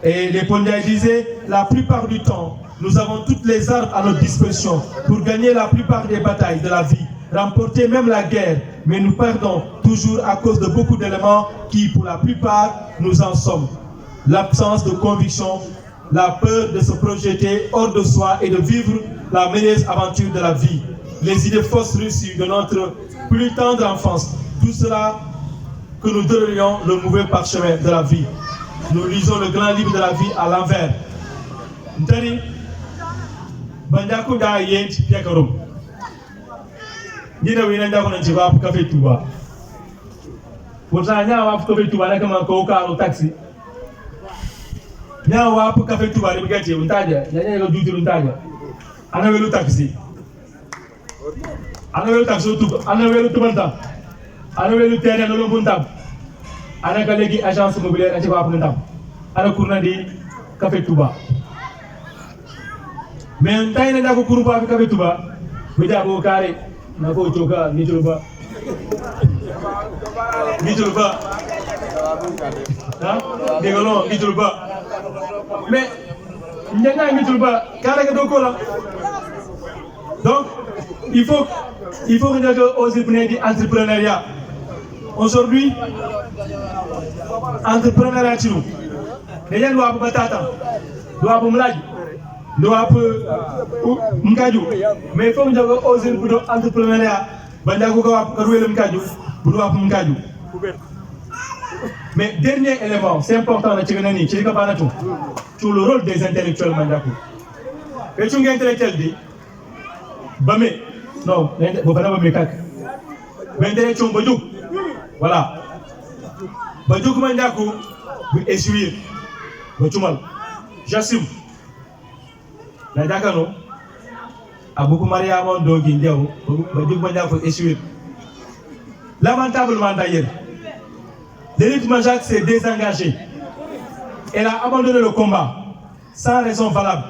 Speaker 14: Et les Pondiaï disaient, la plupart du temps, nous avons toutes les armes à notre disposition pour gagner la plupart des batailles de la vie, remporter même la guerre, mais nous perdons toujours à cause de beaucoup d'éléments qui, pour la plupart, nous en sommes. L'absence de conviction, la peur de se projeter hors de soi et de vivre la meilleure aventure de la vie, les idées fausses reçues de notre plus tendre enfance, tout cela que nous déroulions le mauvais parchemin de la vie. Nous lisons le grand livre de la vie à l'envers. Ntari, Bandakou da yent piakarum. Dina wina ndako na njiba pour café Touba. Pour ça, nya wa pour café Touba na kama ko ka taxi. Nya wa pour café Touba ni bigati untaja, nya nya dudu untaja. Ana welu taxi. Ana welu taxi Touba, ana welu Tubanta. Ana welu terrain no buntab. Ana ka legi agence immobilière a ci wa pour ndam. Ana kurna di café Touba. Mais ntai na ndako kuru pa café Touba. Bija bo kare na ko choka ni chulba. Ni chulba. Ha? Degolo ni chulba. Mais nyanga ni chulba kare ka doko la. Donc il faut que oser venir du entrepreneuriat. Aujourd'hui, entrepreneuriat chez nous. Les gens doivent battre, doivent mlaj, doivent mkaju. Mais il faut que oser pour l'entrepreneuriat. Bandago doit rouler le mkaju, doivent mkaju. Mais dernier élément, c'est important dans Tchiganani, Tchikabanatou, sur le rôle des intellectuels Mandakou. Et tu es intellectuel dit, Bamé, non, vous ne pouvez pas l'intellectuel Badouk, voilà. Badouk Mandakou, vous essuyer, Batumal, j'assume. La Dakano, a beaucoup marié à mon dog Indiao, Badouk Mandakou essuyer. Lamentablement d'ailleurs, l'élite Manjak s'est désengagée. Elle a abandonné le combat, sans raison valable.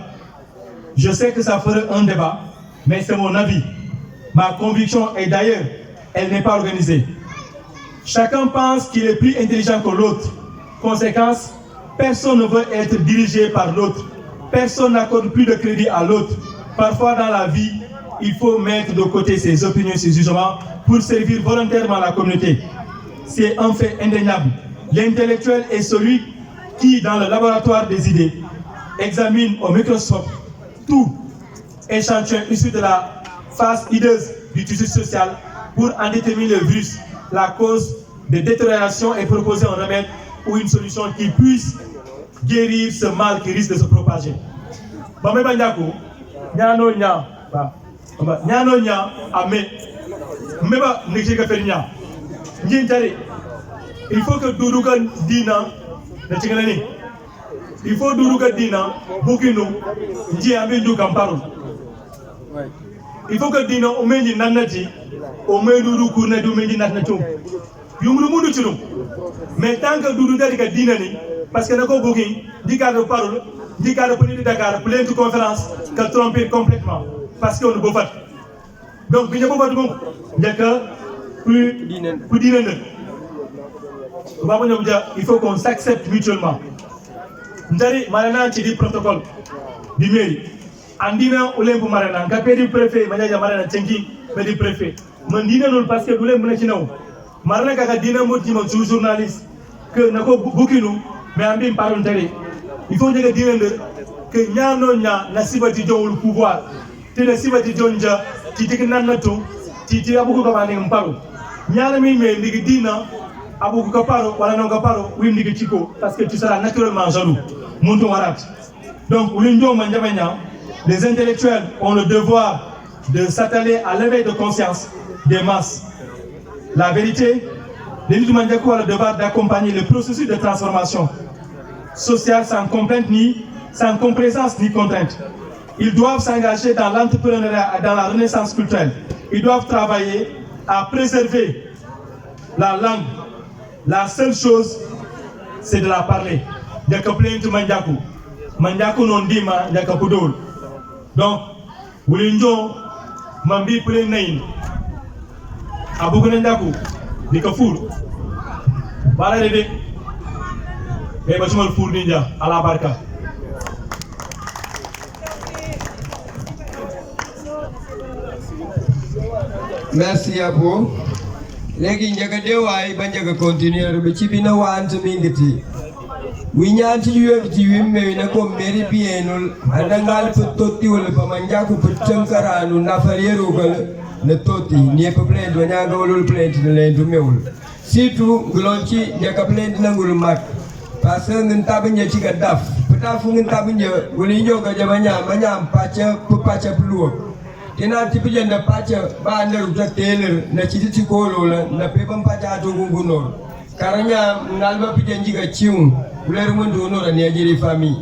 Speaker 14: Je sais que ça ferait un débat, mais c'est mon avis. Ma conviction est d'ailleurs, elle n'est pas organisée. Chacun pense qu'il est plus intelligent que l'autre. Conséquence, personne ne veut être dirigé par l'autre. Personne n'accorde plus de crédit à l'autre. Parfois dans la vie, il faut mettre de côté ses opinions, ses jugements pour servir volontairement la communauté. C'est un fait indéniable. L'intellectuel est celui qui, dans le laboratoire des idées, examine au microscope tout échantillon issu de la phase hideuse du tissu social pour en déterminer le virus, la cause de détérioration et proposer un remède ou une solution qui puisse guérir ce mal qui risque de se propager. Il faut que Dourouka Dina, il faut Dourouka Dina, Bukino, Ndiamidou Kamparo. Il faut que Dina Omendi Nanati, Omedourou Kournadou Mendi Nanatou. Yumuru Chum. Mais tant que Dourouka Dinani, parce que Nako Booking, dit qu'à de parole, dit qu'à de politique de Dakar, plein de conférences, qu'à tromper complètement, parce qu'on ne peut pas. Donc, il n'y a pas de bon, il n'y a que plus d'inénés. Il faut qu'on s'accepte mutuellement. Ndari marana ci di protocole di mairie andina ulembu marana ka pedi préfet majaja marana tenki pedi préfet man dina non parce que ulembu na ci naw marana ka dina moti mo journaliste que nako bukinu mais ambi paron tari il faut que dina que ñano ña na sibati jowul pouvoir te na sibati jonja ci dik nanato ci abuko ko bani mparu ñala mi me ndigi dina Abou Kaparo, voilà non Kaparo, oui, Nigitiko, parce que tu seras naturellement jaloux. Monton Warat. Donc, les intellectuels ont le devoir de s'atteler à l'éveil de conscience des masses. La vérité, L'élite Mandiakou a le devoir d'accompagner le processus de transformation sociale sans complaisance ni contrainte. Ils doivent s'engager dans l'entrepreneuriat et dans la renaissance culturelle. Ils doivent travailler à préserver la langue. La seule chose, c'est de la parler. Diakaplente Mandiakou. Mandiakou non dima Diakapudol. Donc, vous voulez Mambi Plen Nain. Abougandakou. Dikafour. Voilà les deux. Et je me four ninja à la barca.
Speaker 12: Merci à vous. Legi njaga dewai banjaga continuer be cibina wante mingati. Winyanti yuefti wimme na ko meri bienul adangal totti wala pamanjaku putchankaranu nafariero gal na totti nie pe plainte wanyaga wolul plainte na lendu mewul. Surtout glonci njaga plainte nangul mak. Parce que ngin tabanya ci ga daf. Petafu ngin tabanya wali nyoga jamanya manyam pacha pluo. Tina tipija na pacha ba ndaru ta teler na chiti kolo la na pepan pacha to gungunor karanya nalba pija njiga chiun uleru mundu onora ni ajiri fami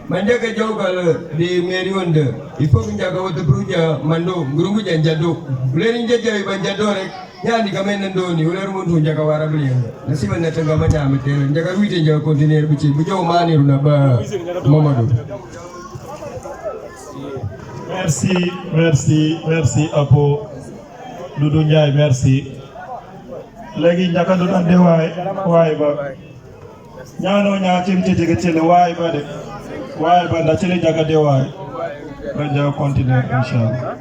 Speaker 12: mandaka jogal de meri wonde il faut que njaga wote bruja mando ngurungu janjado uleru njaja banjado rek nyandi kamene ndoni uleru mundu njaga warabli na siba na tanga manya ametele njaga wite njaga continuer bichi bujo mani runa ba Mamadou.
Speaker 2: Merci Apo Doudou Ndiaye, merci. Legi njaka do ande waay ba. Ñaano ñaatim te jege tele waay ba de. Waay ba nda tele jaga de waay. Ba ja continuer inshallah.